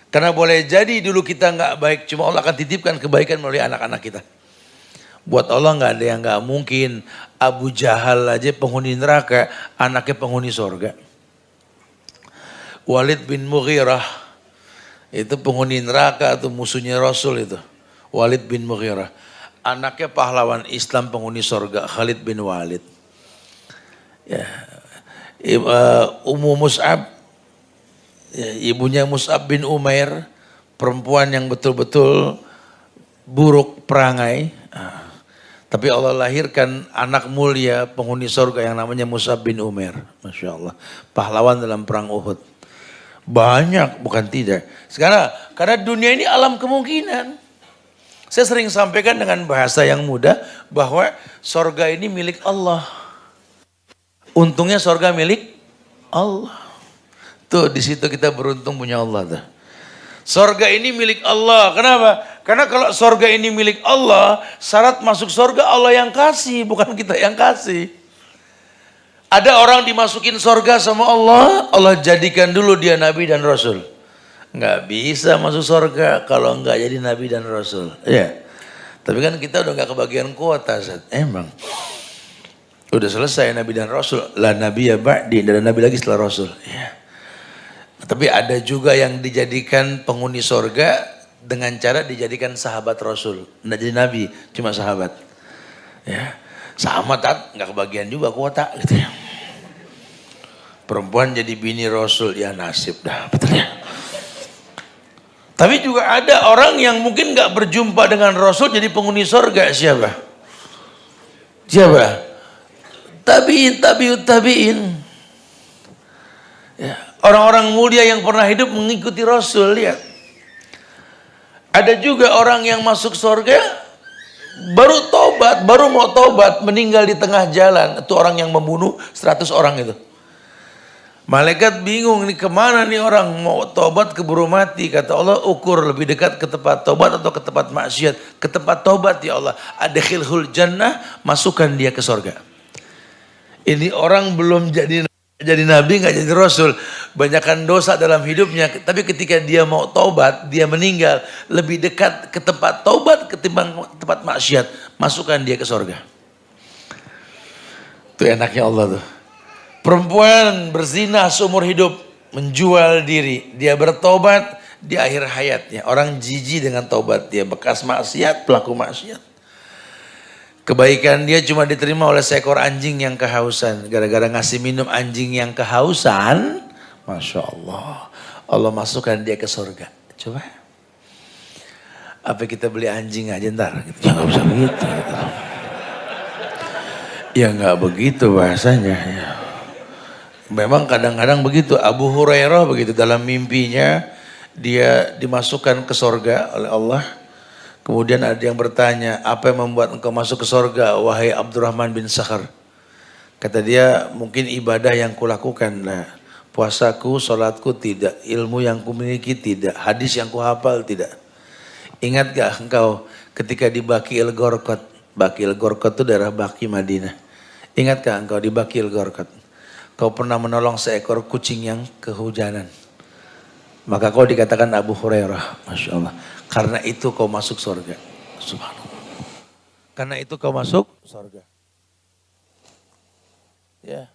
Karena boleh jadi dulu kita nggak baik, cuma Allah akan titipkan kebaikan melalui anak-anak kita. Buat Allah nggak ada yang nggak mungkin. Abu Jahal aja penghuni neraka, anaknya penghuni sorga. Walid bin Mughirah itu penghuni neraka atau musuhnya Rasul itu. Walid bin Mughirah. Anaknya pahlawan Islam penghuni sorga, Khalid bin Walid. Ya. Ummu Mus'ab, ya, ibunya Mus'ab bin Umair, perempuan yang betul-betul buruk perangai. Tapi Allah lahirkan anak mulia penghuni sorga yang namanya Mus'ab bin Umair. Masya Allah. Pahlawan dalam perang Uhud. Banyak, bukan tidak. Sekarang, karena dunia ini alam kemungkinan. Saya sering sampaikan dengan bahasa yang mudah bahwa sorga ini milik Allah. Untungnya sorga milik Allah. Tuh di situ kita beruntung punya Allah tuh. Sorga ini milik Allah. Kenapa? Karena kalau sorga ini milik Allah, syarat masuk sorga Allah yang kasih, bukan kita yang kasih. Ada orang dimasukin sorga sama Allah, Allah jadikan dulu dia Nabi dan Rasul. Nggak bisa masuk surga kalau nggak jadi Nabi dan Rasul. Ya. Tapi kan kita udah nggak kebagian kuota, Zat. Emang. Udah selesai Nabi dan Rasul. La Nabi ya ba'di, dan Nabi lagi setelah Rasul. Ya. Tapi ada juga yang dijadikan penghuni surga dengan cara dijadikan sahabat Rasul. Nggak jadi Nabi, cuma sahabat. Ya. Sama Tat, nggak kebagian juga kuota gitu ya. Perempuan jadi bini Rasul, ya nasib dah, betul ya. Tapi juga ada orang yang mungkin gak berjumpa dengan Rasul jadi penghuni surga. Siapa? Tabi'in. Ya. Orang-orang mulia yang pernah hidup mengikuti Rasul. Lihat. Ada juga orang yang masuk surga Baru tobat, baru mau tobat, meninggal di tengah jalan. Itu orang yang membunuh 100 orang itu. Malaikat bingung nih kemana nih orang mau tobat keburu mati. Kata Allah, ukur lebih dekat ke tempat tobat atau ke tempat maksiat. Ke tempat tobat ya Allah. Adkhilhul jannah, masukkan dia ke surga. Ini orang belum jadi nabi, nggak jadi rasul. Banyakkan dosa dalam hidupnya. Tapi ketika dia mau tobat, dia meninggal. Lebih dekat ke tempat tobat ketimbang tempat maksiat. Masukkan dia ke surga. Itu enaknya Allah tuh. Perempuan berzina seumur hidup, menjual diri, dia bertobat di akhir hayatnya. Orang jijik dengan tobat dia, bekas maksiat, pelaku maksiat. Kebaikan dia cuma diterima oleh seekor anjing yang kehausan. Gara-gara ngasih minum anjing yang kehausan, Masya Allah, Allah masukkan dia ke surga. Coba, apa kita beli anjing aja ntar? Ya nggak bisa begitu. Ya nggak begitu bahasanya. Ya. Memang kadang-kadang begitu. Abu Hurairah begitu, dalam mimpinya dia dimasukkan ke sorga oleh Allah. Kemudian ada yang bertanya, apa yang membuat engkau masuk ke sorga wahai Abdurrahman bin Sakhar? Kata dia, mungkin ibadah yang kulakukan. Nah, puasaku, sholatku tidak, ilmu yang kumiliki tidak, hadis yang kuhafal tidak. Ingat gak engkau ketika di Baqi' Gorqot? Baqi' Gorqot itu daerah Baqi Madinah. Ingat gak engkau di Baqi' Gorqot? Kau pernah menolong seekor kucing yang kehujanan. Maka kau dikatakan Abu Hurairah. Masya Allah. Karena itu kau masuk surga. Subhanallah. Karena itu kau masuk surga. Ya.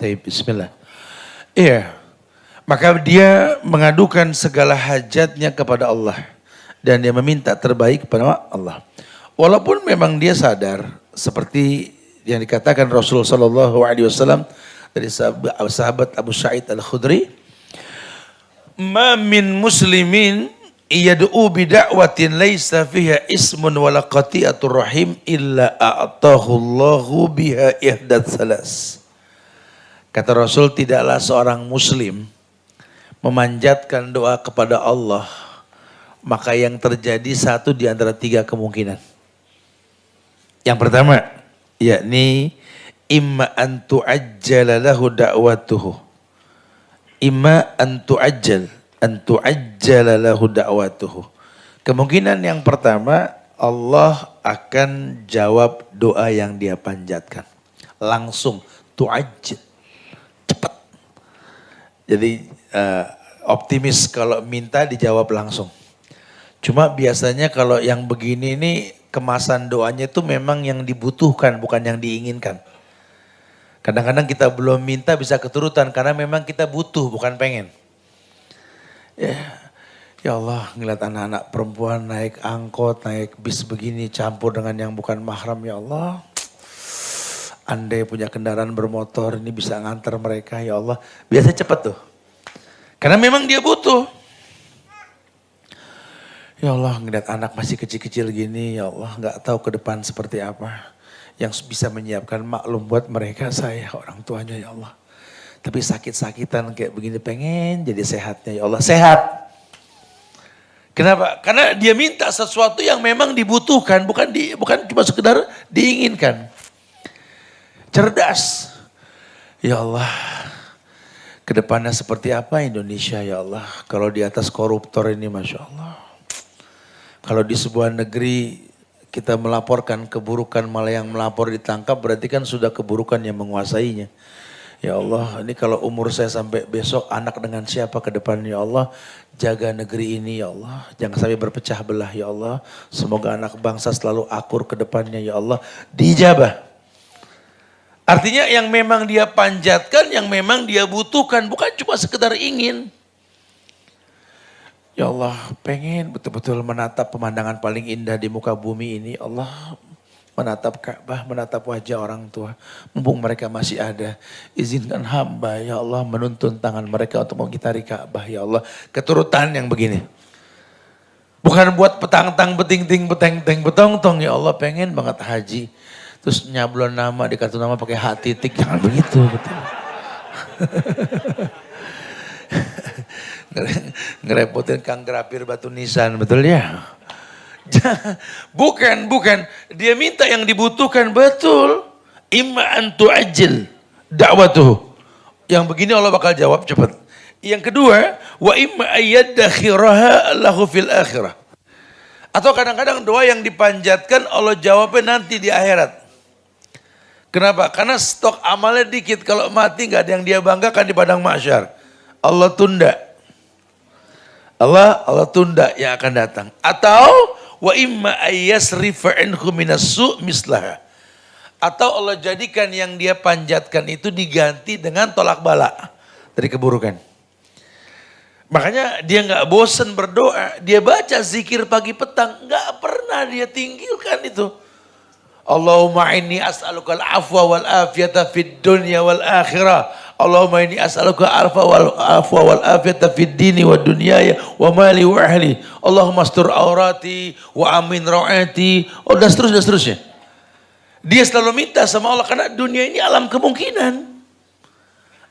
Bismillah. Iya. Maka dia mengadukan segala hajatnya kepada Allah. Dan dia meminta terbaik kepada Allah. Walaupun memang dia sadar. Seperti yang dikatakan Rasulullah SAW dari sahabat Abu Sa'id Al-Khudri. Ma min muslimin yad'u bida'watin laysa fiha ismun wala qati'atur rahim illa a'tahu Allahu biha ihdat salas. Kata Rasul, tidaklah seorang muslim memanjatkan doa kepada Allah, maka yang terjadi satu di antara tiga kemungkinan. Yang pertama, yakni imma an tu'ajjala lahu da'watuhu. Imma an tu'ajjala lahu da'watuhu. Kemungkinan yang pertama, Allah akan jawab doa yang dia panjatkan. Langsung tu'ajjil. Cepat. Jadi optimis kalau minta dijawab langsung. Cuma biasanya kalau yang begini ini kemasan doanya itu memang yang dibutuhkan bukan yang diinginkan. Kadang-kadang kita belum minta bisa keturutan karena memang kita butuh bukan pengen. Ya Allah ngeliat anak-anak perempuan naik angkot, naik bis begini campur dengan yang bukan mahram ya Allah. Andai punya kendaraan bermotor ini bisa ngantar mereka ya Allah. Biasanya cepat tuh. Karena memang dia butuh. Ya Allah ngeliat anak masih kecil-kecil gini ya Allah gak tahu ke depan seperti apa. Yang bisa menyiapkan maklum buat mereka saya orang tuanya ya Allah. Tapi sakit-sakitan kayak begini pengen jadi sehatnya ya Allah. Sehat. Kenapa? Karena dia minta sesuatu yang memang dibutuhkan. Bukan cuma sekedar diinginkan. Cerdas. Ya Allah. Kedepannya seperti apa Indonesia ya Allah. Kalau di atas koruptor ini Masya Allah. Kalau di sebuah negeri kita melaporkan keburukan malah yang melapor ditangkap berarti kan sudah keburukan yang menguasainya. Ya Allah ini kalau umur saya sampai besok anak dengan siapa ke depan ya Allah. Jaga negeri ini ya Allah. Jangan sampai berpecah belah ya Allah. Semoga anak bangsa selalu akur ke depannya ya Allah. Diijabah. Artinya yang memang dia panjatkan, yang memang dia butuhkan. Bukan cuma sekedar ingin. Ya Allah pengen betul-betul menatap pemandangan paling indah di muka bumi ini. Allah menatap Ka'bah, menatap wajah orang tua. Mumpung mereka masih ada. Izinkan hamba ya Allah menuntun tangan mereka untuk mengitari Ka'bah ya Allah. Keturutan yang begini. Bukan buat petang-tang, beting-ting, beteng-teng, betong-tong ya Allah pengen banget haji. Terus nyablon nama, di kartu nama pakai hak titik. Jangan begitu. Betul. Ngerepotin Kang Grapir Batu Nisan, betul ya? Bukan. Dia minta yang dibutuhkan, betul. Imma antu ajil da'watuh. Yang begini Allah bakal jawab cepat. Yang kedua, wa imma ayyadakhiraha lahu fil akhirah. Atau kadang-kadang doa yang dipanjatkan Allah jawabnya nanti di akhirat. Kenapa? Karena stok amalnya dikit. Kalau mati gak ada yang dia banggakan di padang mahsyar. Allah tunda. Allah tunda yang akan datang. Atau wa imma ayyasrifa anhu minassu' mislaha. Atau Allah jadikan yang dia panjatkan itu diganti dengan tolak bala dari keburukan. Makanya dia nggak bosan berdoa, dia baca zikir pagi petang, nggak pernah dia tinggalkan itu. Allahumma inni as'alukal afwa wal afiyata fid dunya wal akhirah. Allahumma inni as'aluka afwa wal afiyata fid dini wa dunyaya wa mali wa ahli. Allahumma astur aurati wa amin ra'ati. Oh dan seterusnya. Dia selalu minta sama Allah karena dunia ini alam kemungkinan.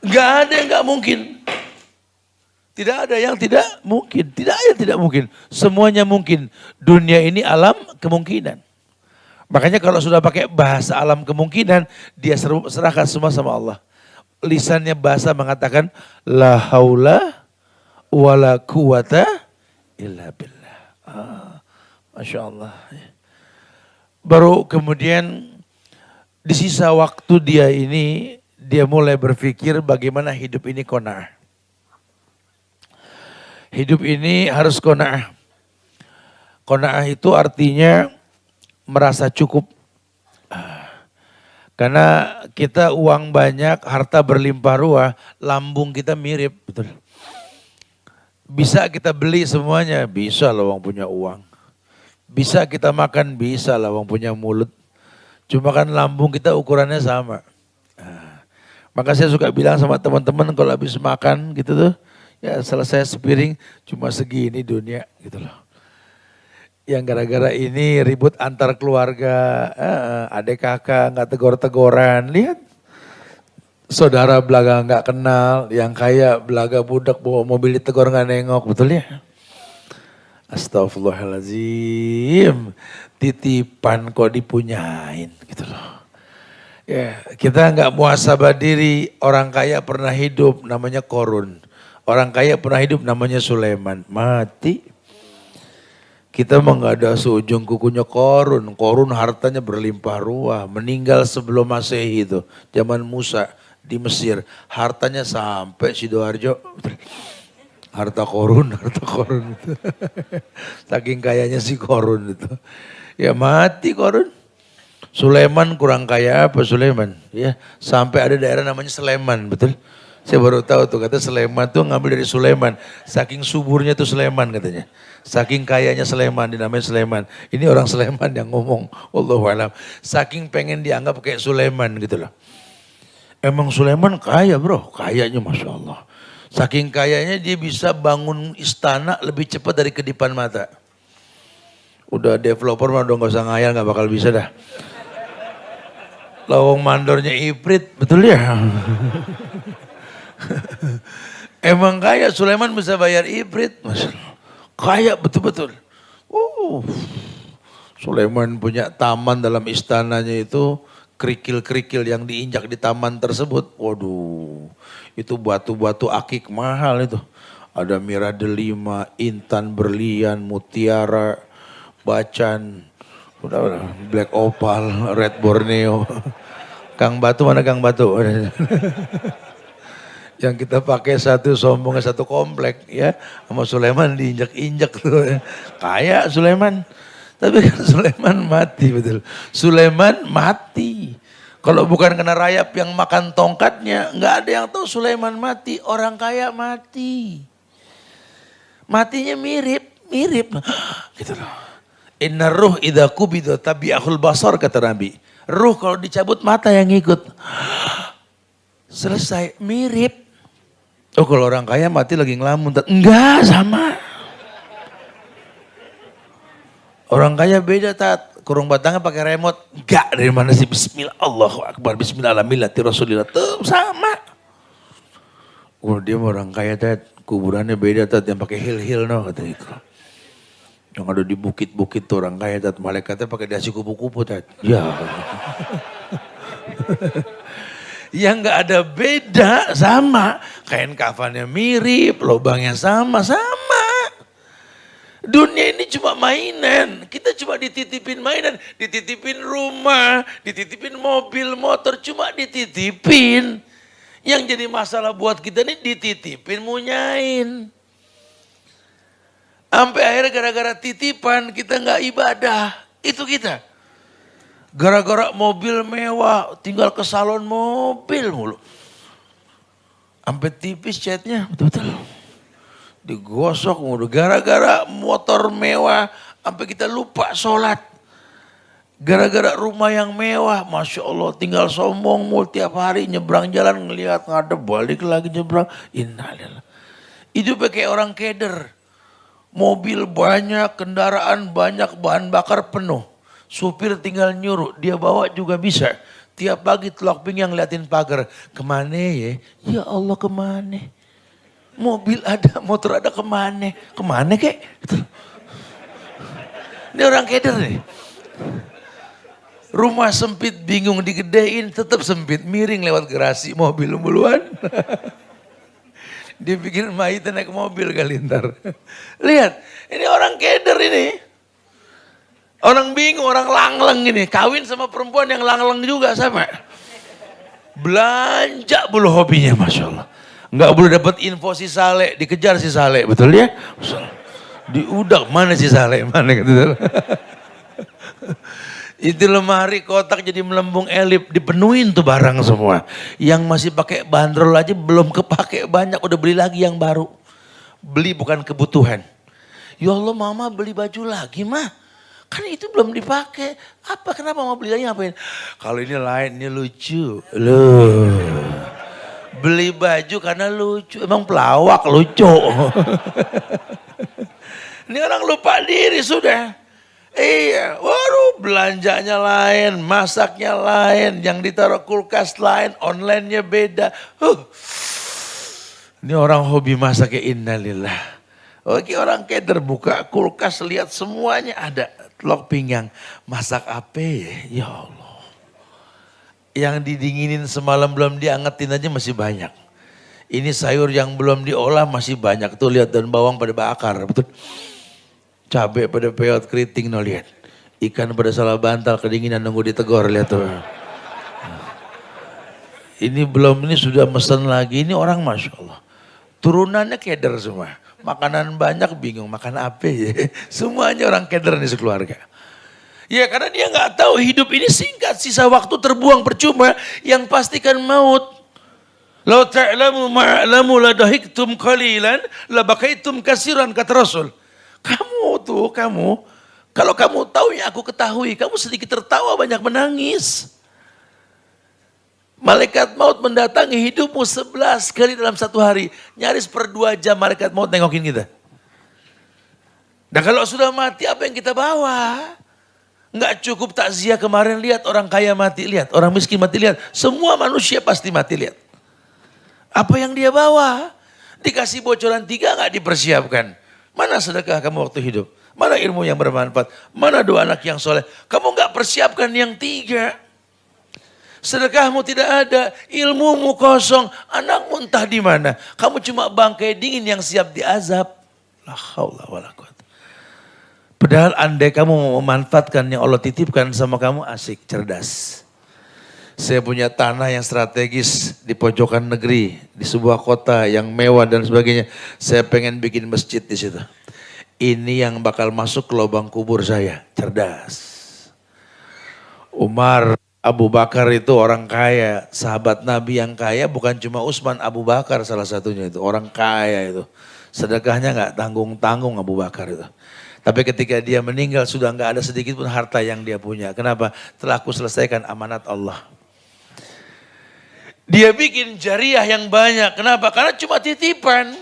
Gak ada yang gak mungkin. Tidak ada yang tidak mungkin. Tidak ada yang tidak mungkin. Semuanya mungkin. Dunia ini alam kemungkinan. Makanya kalau sudah pakai bahasa alam kemungkinan, dia serahkan semua sama Allah. Lisannya bahasa mengatakan, la haula wa la quwata illa billah. Masya Allah. Baru kemudian di sisa waktu dia ini, dia mulai berpikir bagaimana hidup ini qanaah. Hidup ini harus qanaah. Qanaah itu artinya merasa cukup. Karena kita uang banyak, harta berlimpah ruah, lambung kita mirip. Betul. Bisa kita beli semuanya? Bisa lah uang punya uang. Bisa kita makan? Bisa lah uang punya mulut. Cuma kan lambung kita ukurannya sama. Maka saya suka bilang sama teman-teman kalau habis makan gitu tuh, ya selesai sepiring cuma segini dunia gitu loh. Yang gara-gara ini ribut antar keluarga, adik kakak nggak tegor-tegoran, lihat. Saudara belaga nggak kenal, yang kaya belaga budak bawa mobil ditegor nggak nengok, betul ya? Astagfirullahaladzim, titipan kok dipunyain gitu loh. Ya, kita nggak muhasabah diri, orang kaya pernah hidup namanya Korun. Orang kaya pernah hidup namanya Sulaiman, mati. Kita mah nggak ada seujung kukunya Korun. Korun hartanya berlimpah ruah. Meninggal sebelum Masehi itu. Zaman Musa di Mesir. Hartanya sampai Sidoarjo. Harta Korun itu. Saking kayanya si Korun itu. Ya mati Korun. Sulaiman kurang kaya apa Sulaiman? Ya, sampai ada daerah namanya Sleman, betul? Saya baru tahu tuh kata Sleman tuh ngambil dari Sulaiman. Saking suburnya tuh Sleman katanya. Saking kayanya Sleman dinamain Sleman. Ini orang Sleman yang ngomong, wallahu alam. Saking pengen dianggap kayak Sulaiman gitu loh. Emang Sulaiman kaya bro, kayanya Masya Allah. Saking kayanya dia bisa bangun istana lebih cepat dari kedipan mata. Udah developer mah udah gak usah ngayal, gak bakal bisa dah. Lawang mandornya Iprit, betul ya? Emang kaya, Sulaiman bisa bayar Iprit. Kaya betul-betul. Sulaiman punya taman dalam istananya itu, kerikil-kerikil yang diinjak di taman tersebut. Waduh, itu batu-batu akik mahal itu. Ada mira delima, intan berlian, mutiara, bacan, udah black opal, red borneo. Kang Batu mana Kang Batu? Yang kita pakai satu sombongnya satu komplek ya. Sama Sulaiman diinjak-injak tuh. Kaya Sulaiman. Tapi kan Sulaiman mati betul. Sulaiman mati. Kalau bukan kena rayap yang makan tongkatnya, nggak ada yang tahu Sulaiman mati. Orang kaya mati. Matinya mirip. Gitu loh. Inna ruh idha kubido tabi'ahul basar kata Nabi. Ruh kalau dicabut mata yang ngikut. Selesai, mirip. Oh kalau orang kaya mati lagi ngelamun. Enggak sama. Orang kaya beda tat. Kurung batangnya pakai remote. Enggak dari mana sih bismillah Allahu akbar. Bismillah alhamdulillah Rasulillah. Tuh sama. Oh dia orang kaya tat. Kuburannya beda tat yang pakai hil-hil no kata itu. Yang ada di bukit-bukit tuh orang kaya tat. Malaikatnya pakai dasi kupu-kupu tat. Ya. Yang gak ada beda sama. Kain kafannya mirip, lubangnya sama. Dunia ini cuma mainan. Kita cuma dititipin mainan. Dititipin rumah, dititipin mobil, motor. Cuma dititipin. Yang jadi masalah buat kita ini dititipin munyain. Sampai akhirnya gara-gara titipan kita gak ibadah. Itu kita. Gara-gara mobil mewah, tinggal ke salon mobil mulu. Sampai tipis catnya, betul-betul. Digosok mulu. Gara-gara motor mewah, sampai kita lupa sholat. Gara-gara rumah yang mewah, Masya Allah tinggal sombong mulu tiap hari nyebrang jalan ngelihat ngadep balik lagi nyebrang. Innalillah. Itu pakai orang keder. Mobil banyak, kendaraan banyak, bahan bakar penuh. Supir tinggal nyuruh, dia bawa juga bisa. Tiap pagi telok pinggang liatin pagar. Kemana ya? Ya Allah kemana? Mobil ada, motor ada kemana? Kemana kek? Ini orang keder nih. Rumah sempit bingung digedein, tetap sempit. Miring lewat garasi mobil muluan. Dia bikin mayit naik mobil kali ntar. Lihat, ini orang keder ini. Orang bingung, orang langleng ini. Kawin sama perempuan yang langleng juga sama. Belanja bulu hobinya Masya Allah. Nggak boleh dapat info si Saleh, dikejar si Saleh, betul ya? Diudak, mana si Saleh, mana gitu. Itu lemari kotak jadi melembung elip, dipenuhin tuh barang semua. Yang masih pakai bandrol aja belum kepake banyak, udah beli lagi yang baru. Beli bukan kebutuhan. Ya Allah mama beli baju lagi mah. Kan itu belum dipakai. Apa kenapa mau beli lagi ngapain? Kalau ini lain, ini lucu. Loh. Beli baju karena lucu. Emang pelawak lucu. Ini orang lupa diri sudah. Iya, waduh belanjanya lain, masaknya lain, yang ditaruh kulkas lain, online-nya beda. Ini orang hobi masak ya innalillah. Oke orang keder buka kulkas lihat semuanya ada. Telok pinggang, masak apa ya Allah. Yang didinginin semalam belum diangetin aja masih banyak. Ini sayur yang belum diolah masih banyak. Tuh lihat daun bawang pada bakar, betul. Cabai pada peot keriting no lihat. Ikan pada salah bantal kedinginan nunggu ditegor lihat tuh. Ini belum, ini sudah mesen lagi, ini orang Masya Allah. Turunannya keder semua. Makanan banyak bingung makan apa ya. Semuanya orang keder nih sekeluarga. Ya karena dia nggak tahu hidup ini singkat, sisa waktu terbuang percuma, yang pastikan maut. Lau ta'lamu ma'lamu la dahiktum qalilan la bakaitum kasiran, kata Rasul. Kamu, kalau kamu tahu yang aku ketahui, kamu sedikit tertawa banyak menangis. Malaikat maut mendatangi hidupmu 11 kali dalam satu hari. Nyaris per 2 jam malaikat maut nengokin kita. Dan kalau sudah mati apa yang kita bawa? Enggak cukup takziah kemarin, lihat orang kaya mati, lihat orang miskin mati, lihat. Semua manusia pasti mati, lihat. Apa yang dia bawa? Dikasih bocoran 3 enggak dipersiapkan. Mana sedekah kamu waktu hidup? Mana ilmu yang bermanfaat? Mana doa anak yang soleh? Kamu enggak persiapkan yang 3. Sedekahmu tidak ada, ilmumu kosong, anakmu entah di mana. Kamu cuma bangkai dingin yang siap diazab. La haula wala quwata. Padahal andai kamu memanfaatkan yang Allah titipkan sama kamu, asik, cerdas. Saya punya tanah yang strategis di pojokan negeri, di sebuah kota yang mewah dan sebagainya. Saya pengen bikin masjid di situ. Ini yang bakal masuk ke lubang kubur saya, cerdas. Umar Abu Bakar itu orang kaya, sahabat Nabi yang kaya bukan cuma Utsman, Abu Bakar salah satunya itu, orang kaya itu. Sedekahnya nggak tanggung-tanggung Abu Bakar itu. Tapi ketika dia meninggal sudah nggak ada sedikit pun harta yang dia punya. Kenapa? Telah aku selesaikan amanat Allah. Dia bikin jariah yang banyak. Kenapa? Karena cuma titipan.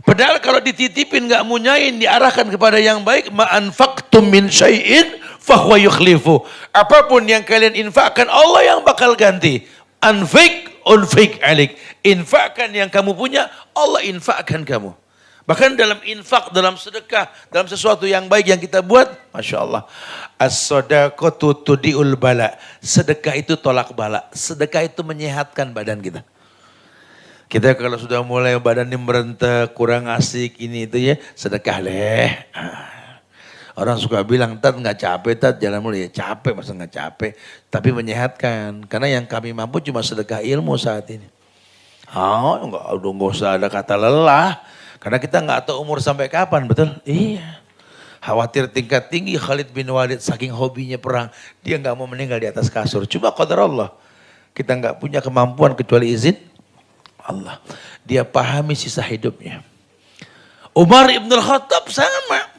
Padahal kalau dititipin nggak munyain, diarahkan kepada yang baik, ma'anfaqtum min syai'in fahuwa yukhlifu. Apapun yang kalian infakkan, Allah yang bakal ganti. Unfik alik. Infakkan yang kamu punya, Allah infakkan kamu. Bahkan dalam infak, dalam sedekah, dalam sesuatu yang baik yang kita buat, Masya Allah. As-sadaqatu tudi'ul bala. Sedekah itu tolak bala. Sedekah itu menyehatkan badan kita. Kita kalau sudah mulai badannya merentek, kurang asik, ini itu ya, sedekah leh. Orang suka bilang, Tat nggak capek, Tat jalan mulai, ya capek, masa nggak capek. Tapi menyehatkan, karena yang kami mampu cuma sedekah ilmu saat ini. Nggak usah ada kata lelah. Karena kita nggak tahu umur sampai kapan, betul? Iya. Khawatir tingkat tinggi Khalid bin Walid, saking hobinya perang, dia nggak mau meninggal di atas kasur. Cuma qadar Allah. Kita nggak punya kemampuan kecuali izin Allah. Dia pahami sisa hidupnya. Umar ibn al-Khattab sama.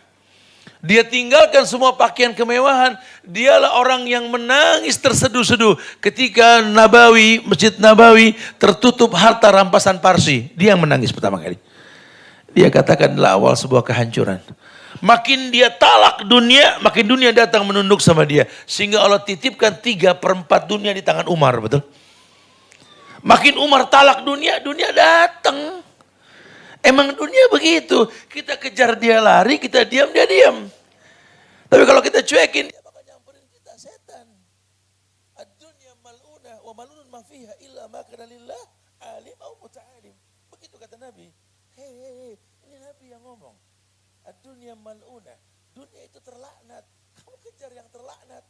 Dia tinggalkan semua pakaian kemewahan. Dialah orang yang menangis terseduh-seduh ketika Masjid Nabawi tertutup harta rampasan Parsi. Dia yang menangis pertama kali. Dia katakan adalah awal sebuah kehancuran. Makin dia talak dunia, makin dunia datang menunduk sama dia. Sehingga Allah titipkan 3/4 dunia di tangan Umar, betul? Makin Umar talak dunia, dunia datang. Emang dunia begitu. Kita kejar dia lari, kita diam dia diam. Tapi kalau kita cuekin, dia bakal nyamperin kita, setan. Ad-dunya mal'unah wa mal'unun ma fiha illa ma kana lillah alim au muta'alim. Begitu kata Nabi. Hei, ini Nabi yang ngomong. Ad-dunya mal'unah. Dunia itu terlaknat. Kamu kejar yang terlaknat.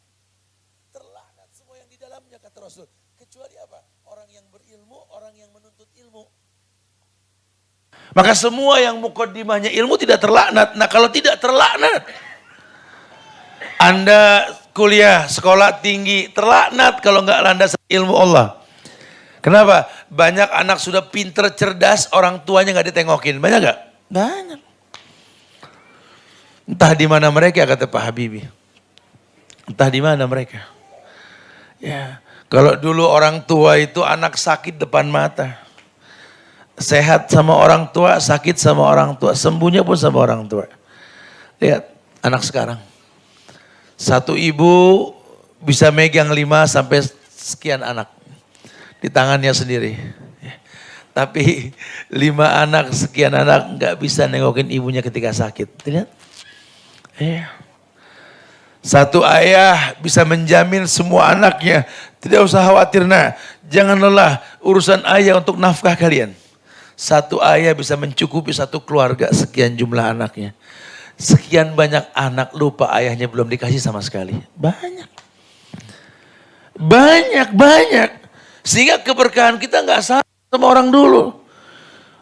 Terlaknat semua yang di dalamnya, kata Rasul. Kecuali apa? Orang yang berilmu, orang yang menuntut ilmu. Maka semua yang mukaddimahnya ilmu tidak terlaknat. Nah kalau tidak terlaknat, Anda kuliah, sekolah tinggi, terlaknat kalau nggak landasan ilmu Allah. Kenapa? Banyak anak sudah pinter, cerdas, orang tuanya nggak ditengokin. Banyak nggak? Banyak. Entah di mana mereka, kata Pak Habibie. Entah di mana mereka. Ya, kalau dulu orang tua itu anak sakit depan mata. Sehat sama orang tua, sakit sama orang tua, sembuhnya pun sama orang tua. Lihat anak sekarang. Satu ibu bisa megang 5 sampai sekian anak di tangannya sendiri. Tapi 5 anak, sekian anak nggak bisa nengokin ibunya ketika sakit. Lihat. Satu ayah bisa menjamin semua anaknya. Tidak usah khawatir, nah, jangan lelah urusan ayah untuk nafkah kalian. Satu ayah bisa mencukupi satu keluarga sekian jumlah anaknya. Sekian banyak anak lupa ayahnya belum dikasih sama sekali. Banyak. Banyak. Sehingga keberkahan kita nggak sama orang dulu.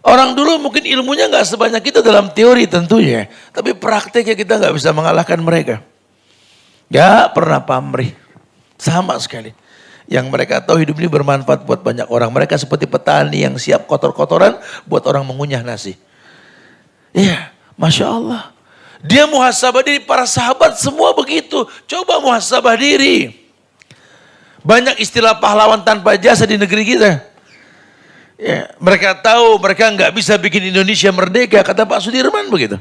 Orang dulu mungkin ilmunya nggak sebanyak kita dalam teori tentunya. Tapi prakteknya kita nggak bisa mengalahkan mereka. Gak pernah pamrih. Sama sekali. Yang mereka tahu hidup ini bermanfaat buat banyak orang. Mereka seperti petani yang siap kotor-kotoran buat orang mengunyah nasi. Iya, Masya Allah. Dia muhasabah diri, para sahabat semua begitu. Coba muhasabah diri. Banyak istilah pahlawan tanpa jasa di negeri kita. Ya, mereka tahu mereka nggak bisa bikin Indonesia merdeka, kata Pak Sudirman begitu.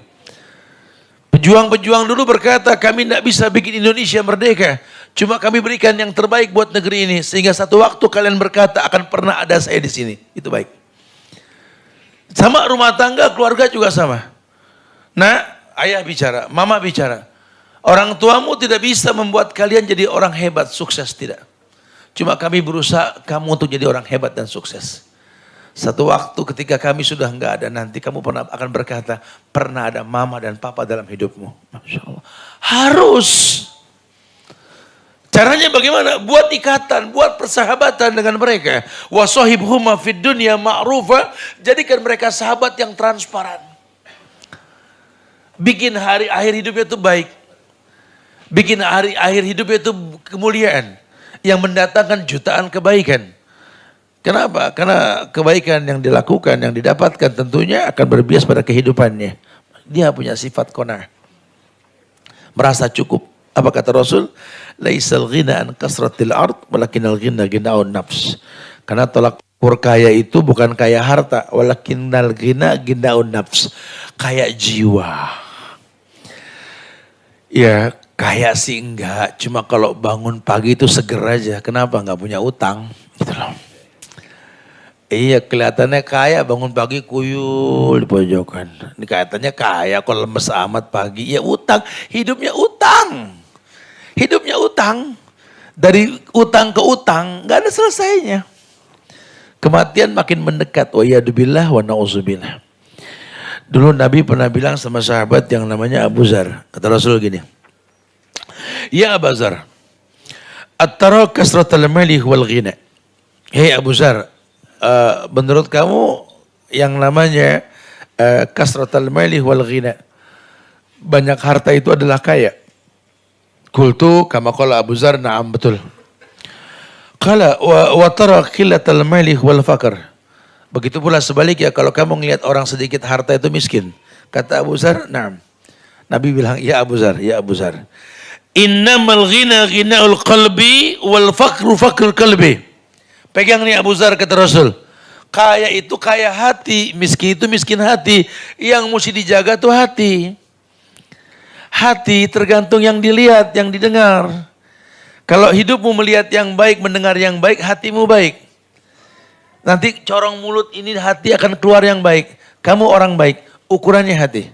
Pejuang-pejuang dulu berkata, kami tidak bisa bikin Indonesia merdeka. Cuma kami berikan yang terbaik buat negeri ini. Sehingga satu waktu kalian berkata akan pernah ada saya di sini. Itu baik. Sama rumah tangga, keluarga juga sama. Nah, ayah bicara, mama bicara. Orang tuamu tidak bisa membuat kalian jadi orang hebat, sukses, tidak. Cuma kami berusaha kamu untuk jadi orang hebat dan sukses. Satu waktu ketika kami sudah enggak ada, nanti kamu akan berkata, pernah ada mama dan papa dalam hidupmu. Masya Allah. Harus. Caranya bagaimana? Buat ikatan, buat persahabatan dengan mereka. Wa sahibhuma fid dunya ma'rufa. Jadikan mereka sahabat yang transparan. Bikin hari akhir hidupnya itu baik. Bikin hari akhir hidupnya itu kemuliaan. Yang mendatangkan jutaan kebaikan. Kenapa? Karena kebaikan yang dilakukan, yang didapatkan tentunya akan berbias pada kehidupannya. Dia punya sifat qanaah. Merasa cukup. Apa kata Rasul? Laisal ghina an kasratil ard, walakinal ghina ghinaun nafs. Karena tolak ukur kaya itu bukan kaya harta, walakinal ghina ghinaun nafs. Kaya jiwa. Ya, kaya sih enggak. Cuma kalau bangun pagi itu seger aja. Kenapa? Enggak punya utang. Gitu loh. Iya, kelihatannya kaya, bangun pagi kuyul di pojokan. Ini kelihatannya kaya, kok lemes amat pagi. Ya utang, hidupnya utang. Hidupnya utang. Dari utang ke utang, gak ada selesainya. Kematian makin mendekat. Wa yadubillah wa na'udzubillah. Dulu Nabi pernah bilang sama sahabat yang namanya Abu Zar. Kata Rasul gini. Ya Abu Zar, at-tara kasratal mali wal ghina. Hei Abu Zar, menurut kamu yang namanya kasratal mali wal ghina, banyak harta itu adalah kaya? Qultu kama qala Abu Zar, na'am, betul. Qala wa tara qillatal mali wal faqr. Begitu pula sebaliknya, kalau kamu ngelihat orang sedikit harta itu miskin. Kata Abu Zar, na'am. Nabi bilang, ya Abu Zar, ya Abu Zar. Innamal ghina ghina'ul qalbi wal faqru faqrul qalbi. Pegang nih Abu Zar, kata Rasul. Kaya itu kaya hati, miskin itu miskin hati. Yang mesti dijaga tuh hati. Hati tergantung yang dilihat, yang didengar. Kalau hidupmu melihat yang baik, mendengar yang baik, hatimu baik. Nanti corong mulut ini hati akan keluar yang baik. Kamu orang baik, ukurannya hati.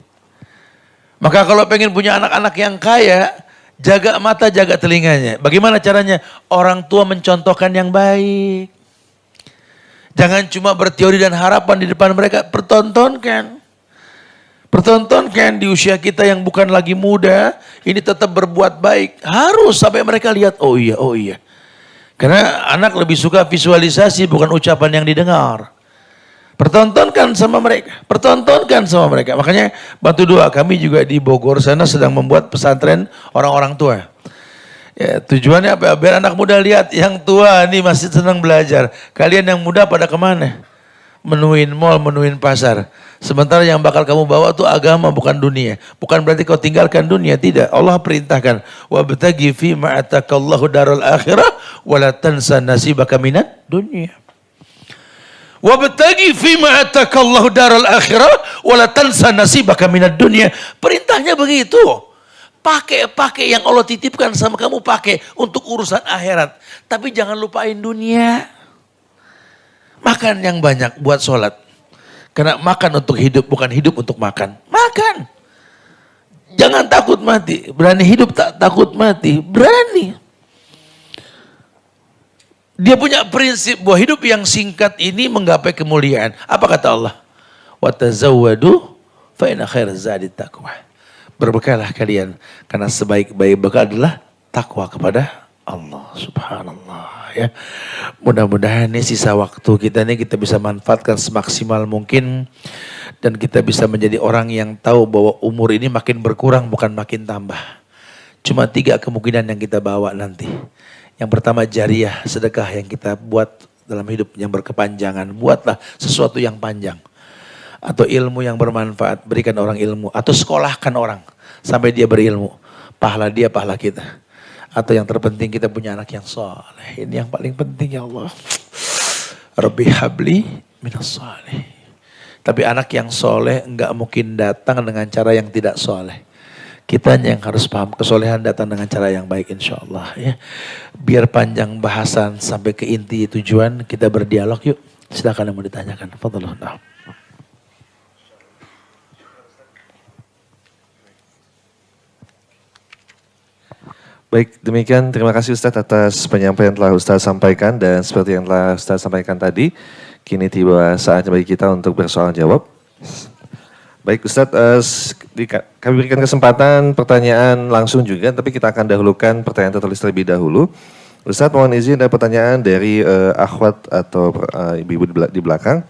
Maka kalau pengen punya anak-anak yang kaya, jaga mata, jaga telinganya. Bagaimana caranya? Orang tua mencontohkan yang baik. Jangan cuma berteori dan harapan di depan mereka. Pertontonkan. Pertontonkan di usia kita yang bukan lagi muda. Ini tetap berbuat baik. Harus sampai mereka lihat, oh iya, oh iya. Karena anak lebih suka visualisasi bukan ucapan yang didengar. Pertontonkan sama mereka. Pertontonkan sama mereka. Makanya bantu doa. Kami juga di Bogor sana sedang membuat pesantren orang-orang tua. Ya, tujuannya apa? Biar anak muda lihat yang tua ini masih senang belajar. Kalian yang muda pada kemana? Menuin mall, menuin pasar. Sementara yang bakal kamu bawa itu agama, bukan dunia. Bukan berarti kau tinggalkan dunia, tidak. Allah perintahkan. Wabtaghi fima atakallahu darul akhirah wala tansa nasibaka minad dunya. Wabtaghi fima atakallahu darul akhirah wala tansa nasibaka minad dunya. Perintahnya begitu. Pakai yang Allah titipkan sama kamu, pakai untuk urusan akhirat. Tapi jangan lupain dunia. Makan yang banyak buat sholat. Karena makan untuk hidup, bukan hidup untuk makan. Makan. Jangan takut mati. Berani hidup, tak takut mati. Berani. Dia punya prinsip bahwa hidup yang singkat ini menggapai kemuliaan. Apa kata Allah? Wa tazawwadu fa inna khairaz zadi taqwa. Berbekallah kalian karena sebaik-baik bekal adalah takwa kepada Allah. Subhanallah ya. Mudah-mudahan nih sisa waktu kita nih kita bisa manfaatkan semaksimal mungkin dan kita bisa menjadi orang yang tahu bahwa umur ini makin berkurang bukan makin tambah. Cuma 3 kemungkinan yang kita bawa nanti. Yang pertama jariah, sedekah yang kita buat dalam hidup yang berkepanjangan. Buatlah sesuatu yang panjang. Atau ilmu yang bermanfaat, berikan orang ilmu. Atau sekolahkan orang sampai dia berilmu. Pahala dia, pahala kita. Atau yang terpenting kita punya anak yang soleh. Ini yang paling penting ya Allah. Rabbi habli minas soleh. Tapi anak yang soleh enggak mungkin datang dengan cara yang tidak soleh. Kita yang harus paham kesolehan datang dengan cara yang baik insya Allah ya. Biar panjang bahasan sampai ke inti tujuan kita berdialog yuk. Silakan yang mau ditanyakan. Fadhillah. Baik, demikian terima kasih Ustadz atas penyampaian yang telah Ustadz sampaikan dan seperti yang telah Ustadz sampaikan tadi, kini tiba saatnya bagi kita untuk bersoal jawab. Baik Ustadz, kami berikan kesempatan pertanyaan langsung juga, tapi kita akan dahulukan pertanyaan tertulis terlebih dahulu. Ustadz mohon izin ada pertanyaan dari akhwat atau ibu-ibu di belakang.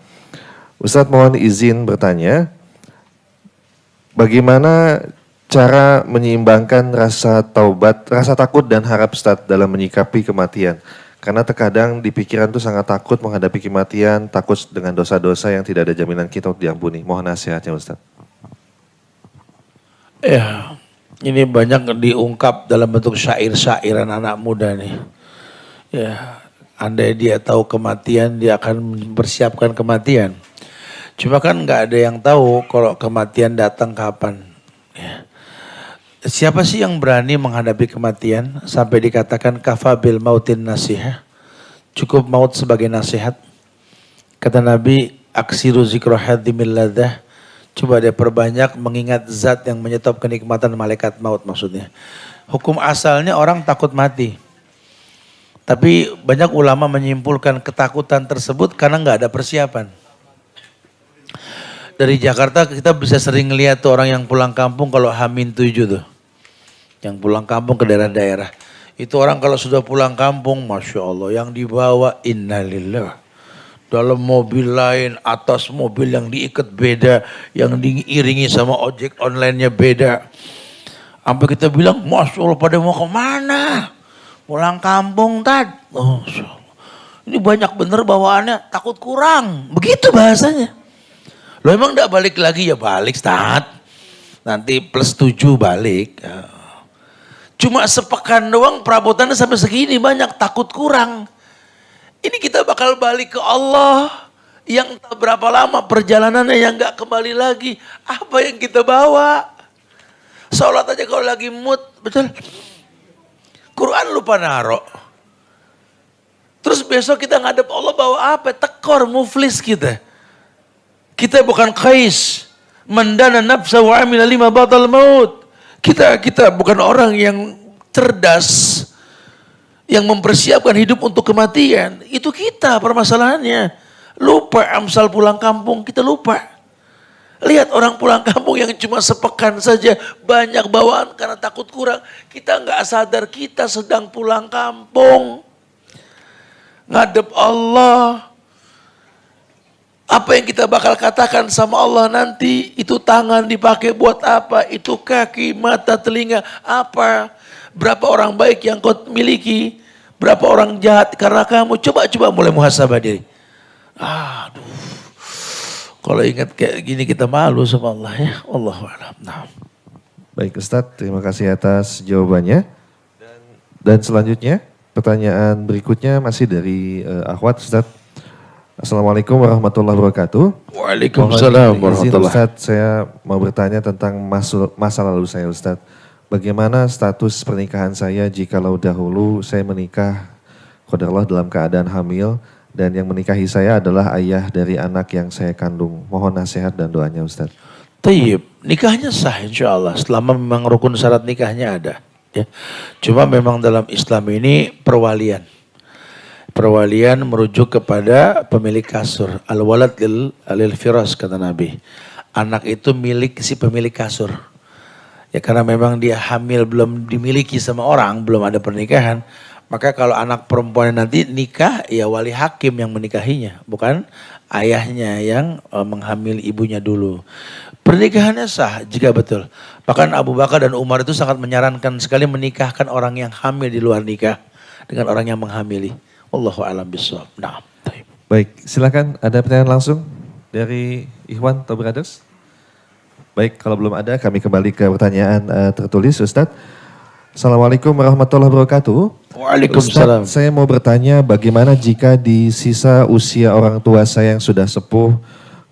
Ustadz mohon izin bertanya, bagaimana cara menyeimbangkan rasa taubat, rasa takut dan harap Ustadz dalam menyikapi kematian. Karena terkadang di pikiran tuh sangat takut menghadapi kematian, takut dengan dosa-dosa yang tidak ada jaminan kita untuk diampuni. Mohon nasihatnya Ustadz. Ya, ini banyak diungkap dalam bentuk syair-syairan anak muda nih. Ya, andai dia tahu kematian, dia akan mempersiapkan kematian. Cuma kan nggak ada yang tahu kalau kematian datang kapan. Ya. Siapa sih yang berani menghadapi kematian sampai dikatakan kafa bil mautin nasihah? Cukup maut sebagai nasihat. Kata Nabi, aksiru zikra hadimil ladah. Coba dia perbanyak mengingat zat yang menyetop kenikmatan malaikat maut maksudnya. Hukum asalnya orang takut mati. Tapi banyak ulama menyimpulkan ketakutan tersebut karena nggak ada persiapan. Dari Jakarta kita bisa sering lihat tuh orang yang pulang kampung kalau H-7 tuh. Yang pulang kampung ke daerah-daerah. Itu orang kalau sudah pulang kampung, Masya Allah, yang dibawa innalillah. Dalam mobil lain, atas mobil yang diikat beda, yang diiringi sama ojek online-nya beda. Sampai kita bilang, Masya Allah pada mau kemana? Pulang kampung Tad. Oh, Masya Allah. Ini banyak bener bawaannya, takut kurang. Begitu bahasanya. Lo emang gak balik lagi? Ya balik Ustaz. Nanti plus 7 balik. Cuma sepekan doang perabotannya sampai segini banyak, takut kurang. Ini kita bakal balik ke Allah. Yang tak berapa lama perjalanannya yang gak kembali lagi. Apa yang kita bawa? Sholat aja kalau lagi mood, betul. Quran lupa naro. Terus besok kita ngadep Allah bawa apa? Tekor, muflis kita. Kita bukan Qais, mendana nafsa wa amila lima batal maut. Kita bukan orang yang cerdas, yang mempersiapkan hidup untuk kematian. Itu kita permasalahannya. Lupa Amsal pulang kampung, kita lupa. Lihat orang pulang kampung yang cuma sepekan saja banyak bawaan karena takut kurang. Kita nggak sadar kita sedang pulang kampung. Ngadep Allah. Apa yang kita bakal katakan sama Allah nanti, itu tangan dipakai buat apa, itu kaki, mata, telinga, apa. Berapa orang baik yang kau miliki, berapa orang jahat karena kamu. Coba mulai muhasabah diri. Aduh, kalau ingat kayak gini kita malu sama Allah ya. Allahu'alam. Nah. Baik Ustadz, terima kasih atas jawabannya. Dan selanjutnya, pertanyaan berikutnya masih dari Akhwat Ustadz. Assalamualaikum warahmatullahi wabarakatuh. Waalaikumsalam warahmatullahi wabarakatuh. Ustadz, saya mau bertanya tentang masa lalu saya Ustadz. Bagaimana status pernikahan saya jikalau dahulu saya menikah qadarullah dalam keadaan hamil dan yang menikahi saya adalah ayah dari anak yang saya kandung. Mohon nasihat dan doanya Ustadz. Tayyib, nikahnya sah insya Allah selama memang rukun syarat nikahnya ada. Ya. Cuma memang dalam Islam ini perwalian. Perwalian merujuk kepada pemilik kasur. Al-walad lil firas kata Nabi. Anak itu milik si pemilik kasur. Ya karena memang dia hamil belum dimiliki sama orang, belum ada pernikahan. Maka kalau anak perempuan nanti nikah, ya wali hakim yang menikahinya. Bukan ayahnya yang menghamili ibunya dulu. Pernikahannya sah jika betul. Bahkan Abu Bakar dan Umar itu sangat menyarankan sekali menikahkan orang yang hamil di luar nikah. Dengan orang yang menghamili. Wallahu a'lam bishawab. Nah, Baik, silakan ada pertanyaan langsung dari Ikhwan atau Brothers? Baik, kalau belum ada kami kembali ke pertanyaan tertulis Ustadz. Assalamualaikum warahmatullahi wabarakatuh. Waalaikumsalam. Ustadz, saya mau bertanya bagaimana jika di sisa usia orang tua saya yang sudah sepuh,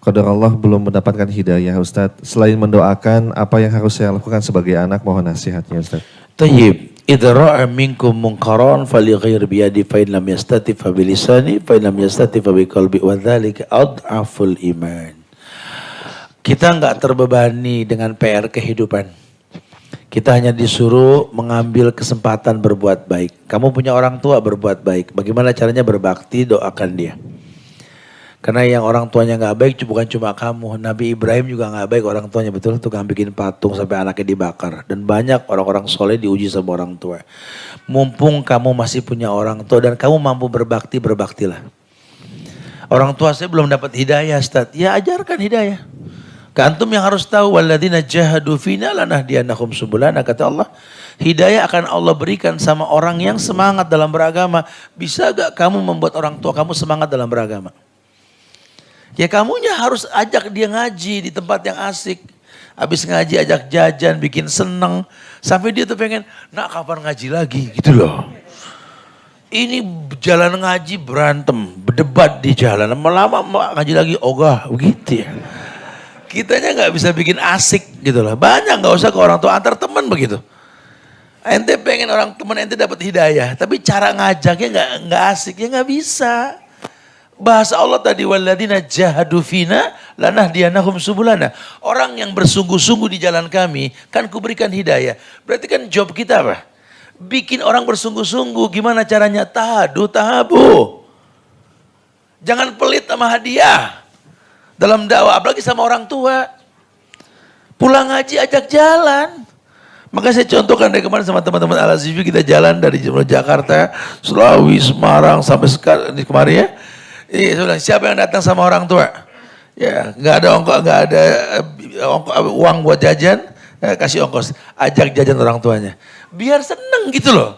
qadar Allah belum mendapatkan hidayah Ustadz. Selain mendoakan, apa yang harus saya lakukan sebagai anak? Mohon nasihatnya Ustadz. Tayyib. Idza ra'a minkum munkaran falyughayyir bi yadi fa in lam yastati fa bi lisani fa in lam yastati fa bi qalbi wa dzalika adhaful iman. Kita enggak terbebani dengan PR kehidupan. Kita hanya disuruh mengambil kesempatan berbuat baik. Kamu punya orang tua, berbuat baik. Bagaimana caranya berbakti? Doakan dia. Karena yang orang tuanya nggak baik bukan cuma kamu. Nabi Ibrahim juga nggak baik orang tuanya, betul, tukang bikin patung sampai anaknya dibakar. Dan banyak orang-orang soleh diuji sama orang tua. Mumpung kamu masih punya orang tua dan kamu mampu berbakti, berbaktilah. Orang tua saya belum dapat hidayah, Ustaz. Ya ajarkan hidayah. Antum yang harus tahu, walladzina jahadu fina lanahdiyannahum subulana, kata Allah. Hidayah akan Allah berikan sama orang yang semangat dalam beragama. Bisa gak kamu membuat orang tua kamu semangat dalam beragama? Ya kamunya harus ajak dia ngaji di tempat yang asik. Habis ngaji ajak jajan, bikin seneng. Sampai dia tuh pengen, nak kapan ngaji lagi? Gitu loh. Ini jalan ngaji berantem, berdebat di jalan. Lama-lama ngaji lagi, ogah, begitu ya. Kitanya gak bisa bikin asik gitu loh. Banyak gak usah ke orang tua, antar teman begitu. Ente pengen orang teman ente dapat hidayah. Tapi cara ngajaknya gak asik, ya gak bisa. Bahasa Allah tadi, walladzina jahadu fina lanahdiyannahum subulana. Orang yang bersungguh-sungguh di jalan kami, kan kuberikan hidayah. Berarti kan job kita apa? Bikin orang bersungguh-sungguh. Gimana caranya? Tahabu. Jangan pelit sama hadiah. Dalam dakwah, apalagi sama orang tua. Pulang ngaji ajak jalan. Maka saya contohkan dari kemarin sama teman-teman Al-Azifi, kita jalan dari Jakarta, Sulawesi, Semarang, sampai kemarin ya. Siapa yang datang sama orang tua? Ya, nggak ada uang buat jajan, kasih ongkos, ajak jajan orang tuanya. Biar seneng gitu loh.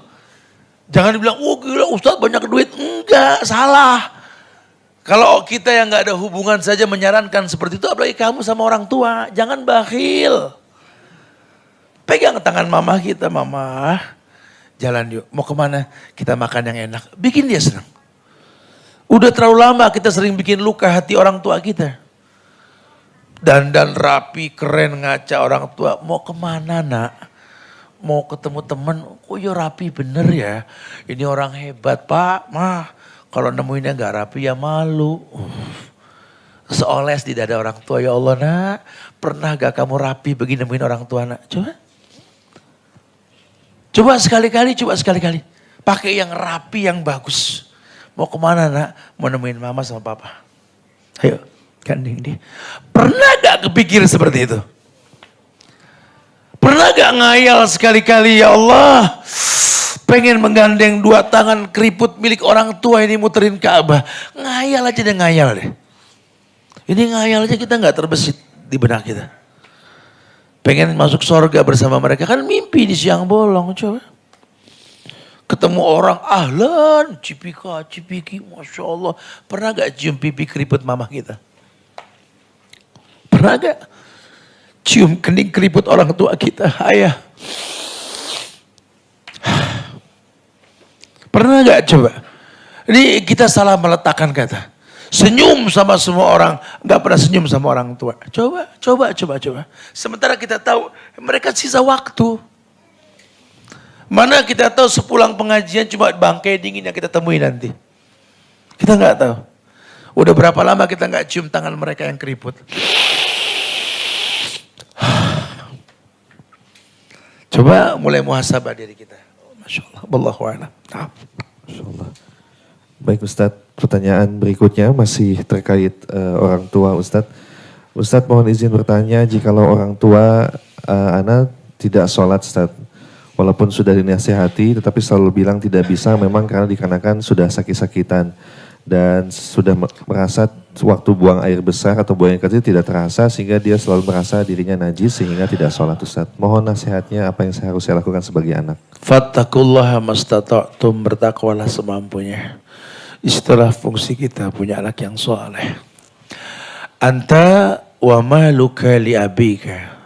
Jangan dibilang, oh gila Ustadz banyak duit. Enggak, salah. Kalau kita yang nggak ada hubungan saja menyarankan seperti itu, apalagi kamu sama orang tua, jangan bakhil. Pegang tangan mama kita, mama, jalan yuk. Mau kemana? Kita makan yang enak. Bikin dia senang. Udah terlalu lama kita sering bikin luka hati orang tua kita. Dandan rapi, keren, ngaca orang tua. Mau kemana nak? Mau ketemu teman, kok ya rapi bener ya. Ini orang hebat pak, mah. Kalau nemuinnya gak rapi ya malu. Seoles di dada orang tua, ya Allah nak. Pernah gak kamu rapi begini nemuin orang tua nak? Coba sekali-kali. Pakai yang rapi, yang bagus. Mau kemana nak? Mau nemuin mama sama papa. Ayo, gandeng dia. Pernah gak kepikir seperti itu? Pernah gak ngayal sekali-kali, ya Allah, pengen menggandeng dua tangan keriput milik orang tua ini muterin Ka'bah. Ngayal aja deh, ngayal deh. Ini ngayal aja kita gak terbesit di benak kita. Pengen masuk surga bersama mereka, kan mimpi di siang bolong, coba. Ketemu orang ahlan, cipiki, Masya Allah. Pernah gak cium pipi keriput mama kita? Pernah gak cium kening keriput orang tua kita? Ayah. Pernah gak coba? Ini kita salah meletakkan kata. Senyum sama semua orang, gak pernah senyum sama orang tua. Coba. Sementara kita tahu mereka sisa waktu. Mana kita tahu sepulang pengajian cuma bangkai dingin yang kita temui nanti. Kita nggak tahu. Udah berapa lama kita nggak cium tangan mereka yang keriput. Coba mulai muhasabah diri kita. Masya Allah. Wallahu a'lam. Masya Allah. Baik Ustadz, pertanyaan berikutnya masih terkait orang tua Ustadz. Ustadz mohon izin bertanya, jikalau orang tua anak tidak sholat Ustaz. Walaupun sudah dinasihati tetapi selalu bilang tidak bisa memang karena dikarenakan sudah sakit-sakitan. Dan sudah merasa waktu buang air besar atau buang air kecil tidak terasa sehingga dia selalu merasa dirinya najis sehingga tidak sholat Ustaz. Mohon nasihatnya apa yang harus saya lakukan sebagai anak. Fattakullaha mastata'tum, bertakwalah semampunya. Itulah fungsi kita punya anak yang soleh. Anta wa maluka li abika.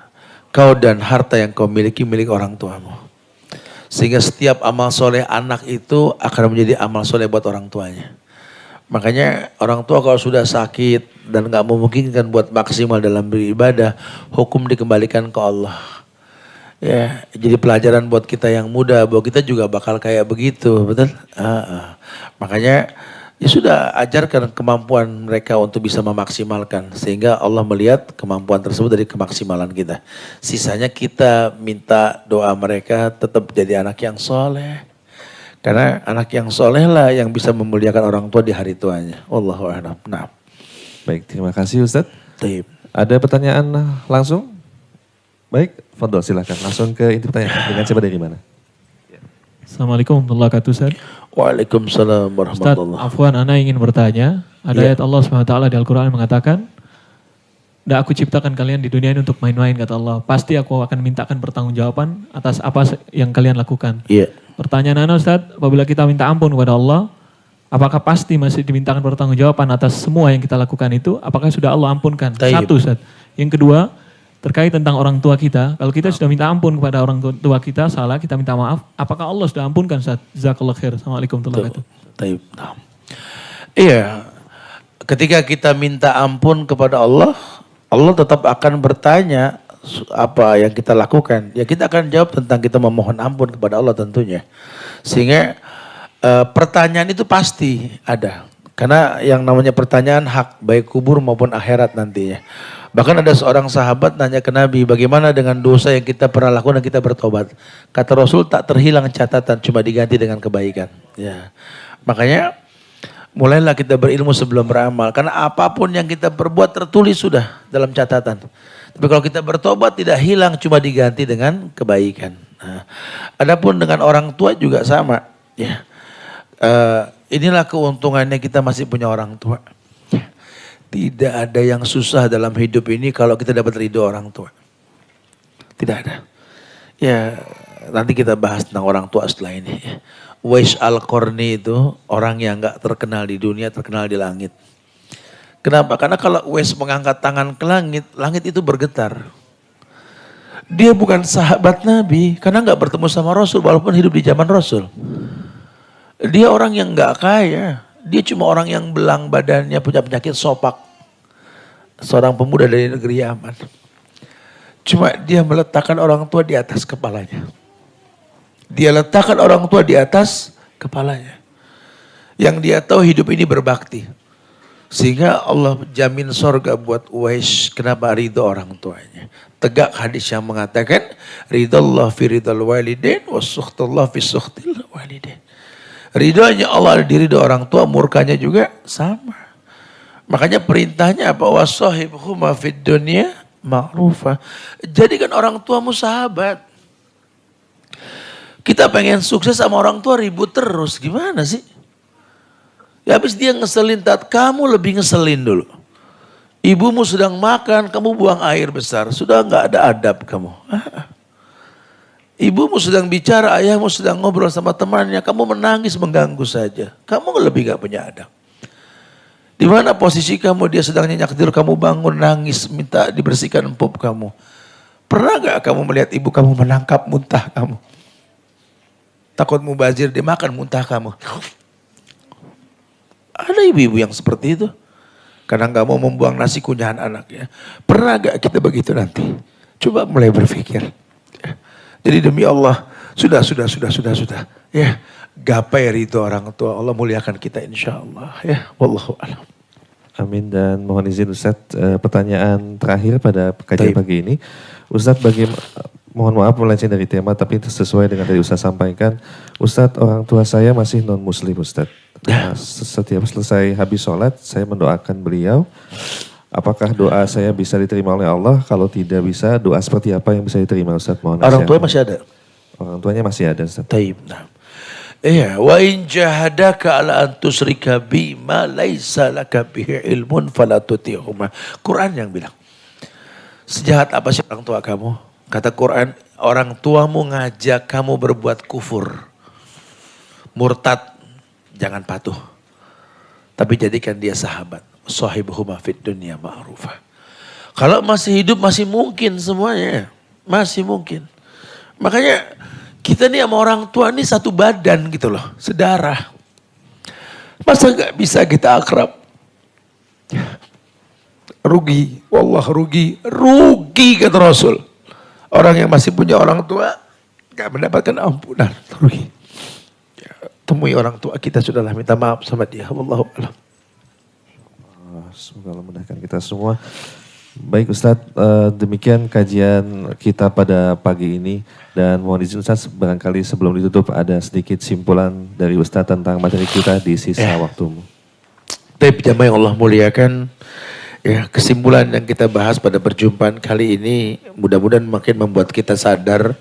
Kau dan harta yang kau miliki milik orang tuamu. Sehingga setiap amal soleh anak itu akan menjadi amal soleh buat orang tuanya. Makanya orang tua kalau sudah sakit dan gak memungkinkan buat maksimal dalam beribadah, hukum dikembalikan ke Allah. Ya, jadi pelajaran buat kita yang muda, bahwa kita juga bakal kayak begitu, betul? Makanya ya sudah ajarkan kemampuan mereka untuk bisa memaksimalkan. Sehingga Allah melihat kemampuan tersebut dari kemaksimalan kita. Sisanya kita minta doa mereka tetap jadi anak yang soleh. Karena anak yang soleh lah yang bisa memuliakan orang tua di hari tuanya. Wallahu a'lam. Nah. Baik, terima kasih Ustadz. Taib. Ada pertanyaan langsung? Baik, Fadol silahkan. Langsung ke inti pertanyaan. Dengan siapa dari mana? Assalamualaikum warahmatullahi wabarakatuh Ustaz. Waalaikumsalam Ustaz, warahmatullahi wabarakatuh. afwan ana ingin bertanya. Ada ayat Allah SWT di Al-Quran mengatakan, "Dah aku ciptakan kalian di dunia ini untuk main-main," kata Allah. "Pasti aku akan mintakan pertanggungjawaban atas apa yang kalian lakukan." Iya. Pertanyaan ana Ustaz, apabila kita minta ampun kepada Allah, apakah pasti masih dimintakan pertanggungjawaban atas semua yang kita lakukan itu? Apakah sudah Allah ampunkan? Taib. Satu Ustaz. Yang kedua, terkait tentang orang tua kita. Kalau kita sudah minta ampun kepada orang tua kita, salah, kita minta maaf. Apakah Allah sudah ampunkan Ustaz? Jazakallah khair. Assalamualaikum warahmatullahi wabarakatuh. Taib. Nah. Iya. Ketika kita minta ampun kepada Allah, Allah tetap akan bertanya apa yang kita lakukan. Ya kita akan jawab tentang kita memohon ampun kepada Allah tentunya. Sehingga pertanyaan itu pasti ada. Karena yang namanya pertanyaan hak baik kubur maupun akhirat nantinya. Bahkan ada seorang sahabat nanya ke Nabi, bagaimana dengan dosa yang kita pernah lakukan dan kita bertobat? Kata Rasul, tak terhilang catatan, cuma diganti dengan kebaikan. Ya. Makanya mulailah kita berilmu sebelum beramal. Karena apapun yang kita perbuat tertulis sudah dalam catatan. Tapi kalau kita bertobat tidak hilang, cuma diganti dengan kebaikan. Nah, adapun dengan orang tua juga sama. Ya. Inilah keuntungannya kita masih punya orang tua. Tidak ada yang susah dalam hidup ini kalau kita dapat ridho orang tua. Tidak ada. Ya, nanti kita bahas tentang orang tua setelah ini. Uwais Al-Qarni itu orang yang gak terkenal di dunia, terkenal di langit. Kenapa? Karena kalau Uwais mengangkat tangan ke langit, langit itu bergetar. Dia bukan sahabat Nabi, karena gak bertemu sama Rasul, walaupun hidup di zaman Rasul. Dia orang yang gak kaya. Dia cuma orang yang belang badannya, punya penyakit sopak. Seorang pemuda dari negeri Yaman. Cuma dia meletakkan orang tua di atas kepalanya. Dia letakkan orang tua di atas kepalanya. Yang dia tahu hidup ini berbakti. Sehingga Allah jamin sorga buat Uwais. Kenapa ridho orang tuanya? Tegak hadis yang mengatakan, ridallah fi ridal walidain wa sukhtullah fi sukhtil walidain. Ridhonya Allah ada di ridho orang tua, murkanya juga sama. Makanya perintahnya apa? Wasahibhuma fid dunya ma'rufa. Jadikan orang tuamu sahabat. Kita pengen sukses sama orang tua ribut terus, gimana sih? Ya habis dia ngeselin, kamu lebih ngeselin dulu. Ibumu sedang makan, kamu buang air besar, sudah nggak ada adab kamu. Ibumu sedang bicara, ayahmu sedang ngobrol sama temannya, kamu menangis mengganggu saja. Kamu lebih gak punya adab. Di mana posisi kamu, dia sedang nyenyak tidur, kamu bangun nangis, minta dibersihkan pup kamu. Pernah gak kamu melihat ibu kamu menangkap muntah kamu? Takut mubazir, dia makan muntah kamu. Ada ibu-ibu yang seperti itu. Karena gak mau membuang nasi kunyahan anaknya. Pernah gak kita begitu nanti? Coba mulai berpikir. Jadi demi Allah, sudah. Ya, gapai ridho orang tua. Allah muliakan kita insya Allah. Ya, wallahu a'lam. Amin dan mohon izin Ustadz, pertanyaan terakhir pada kajian pagi ini. Ustadz mohon maaf melenceng dari tema tapi sesuai dengan tadi Ustadz sampaikan. Ustadz, orang tua saya masih non muslim Ustadz. Setiap selesai habis sholat saya mendoakan beliau. Apakah doa saya bisa diterima oleh Allah? Kalau tidak bisa, doa seperti apa yang bisa diterima Ustaz? Mohon Orang tua nasihatnya. masih ada. Orang tuanya masih ada Ustaz. Taib. Nah. Iya, wa in jahadaka ala an tusyrika bi ma laisa laka bihi ilmun fala tuti'huma. Quran yang bilang. Sejahat apa sih orang tua kamu? Kata Quran, orang tuamu ngajak kamu berbuat kufur. Murtad, jangan patuh. Tapi jadikan dia sahabat. Sahibuhuma fid dunya ma'rufah. Kalau masih hidup masih mungkin semuanya. Masih mungkin. Makanya kita nih sama orang tua nih satu badan gitu loh. Sedarah. Masa gak bisa kita akrab? Rugi. Wallah rugi. Rugi kata Rasul. Orang yang masih punya orang tua gak mendapatkan ampunan. Rugi. Ya, temui orang tua kita sudahlah, minta maaf sama dia. Wallahu a'lam. Semoga Allah mudahkan kita semua. Baik Ustadz, demikian kajian kita pada pagi ini. Dan mohon izin Ustadz, barangkali sebelum ditutup ada sedikit simpulan dari Ustadz tentang materi kita di sisa waktumu. Tapi jamaah yang Allah muliakan, ya kesimpulan yang kita bahas pada perjumpaan kali ini mudah-mudahan makin membuat kita sadar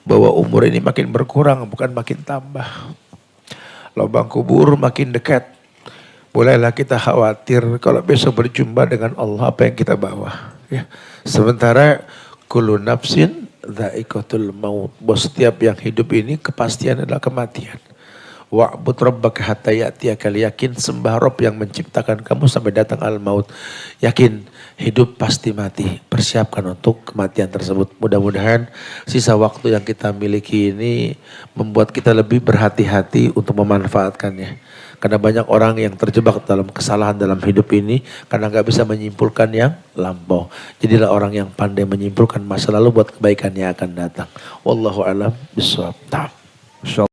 bahwa umur ini makin berkurang bukan makin tambah. Lubang kubur makin dekat. Mulailah kita khawatir kalau besok berjumpa dengan Allah apa yang kita bawa. Ya. Sementara kullu nafsin dha'iqatul maut. Bahwa setiap yang hidup ini kepastian adalah kematian. Wa'bud rabbaka hatta ya'tiyakal yakin. Sembah Rabb yang menciptakan kamu sampai datang al-maut. Yakin hidup pasti mati. Persiapkan untuk kematian tersebut. Mudah-mudahan sisa waktu yang kita miliki ini membuat kita lebih berhati-hati untuk memanfaatkannya. Karena banyak orang yang terjebak dalam kesalahan dalam hidup ini karena gak bisa menyimpulkan yang lampau. Jadilah orang yang pandai menyimpulkan masa lalu buat kebaikan yang akan datang. Wallahu a'lam bishawab.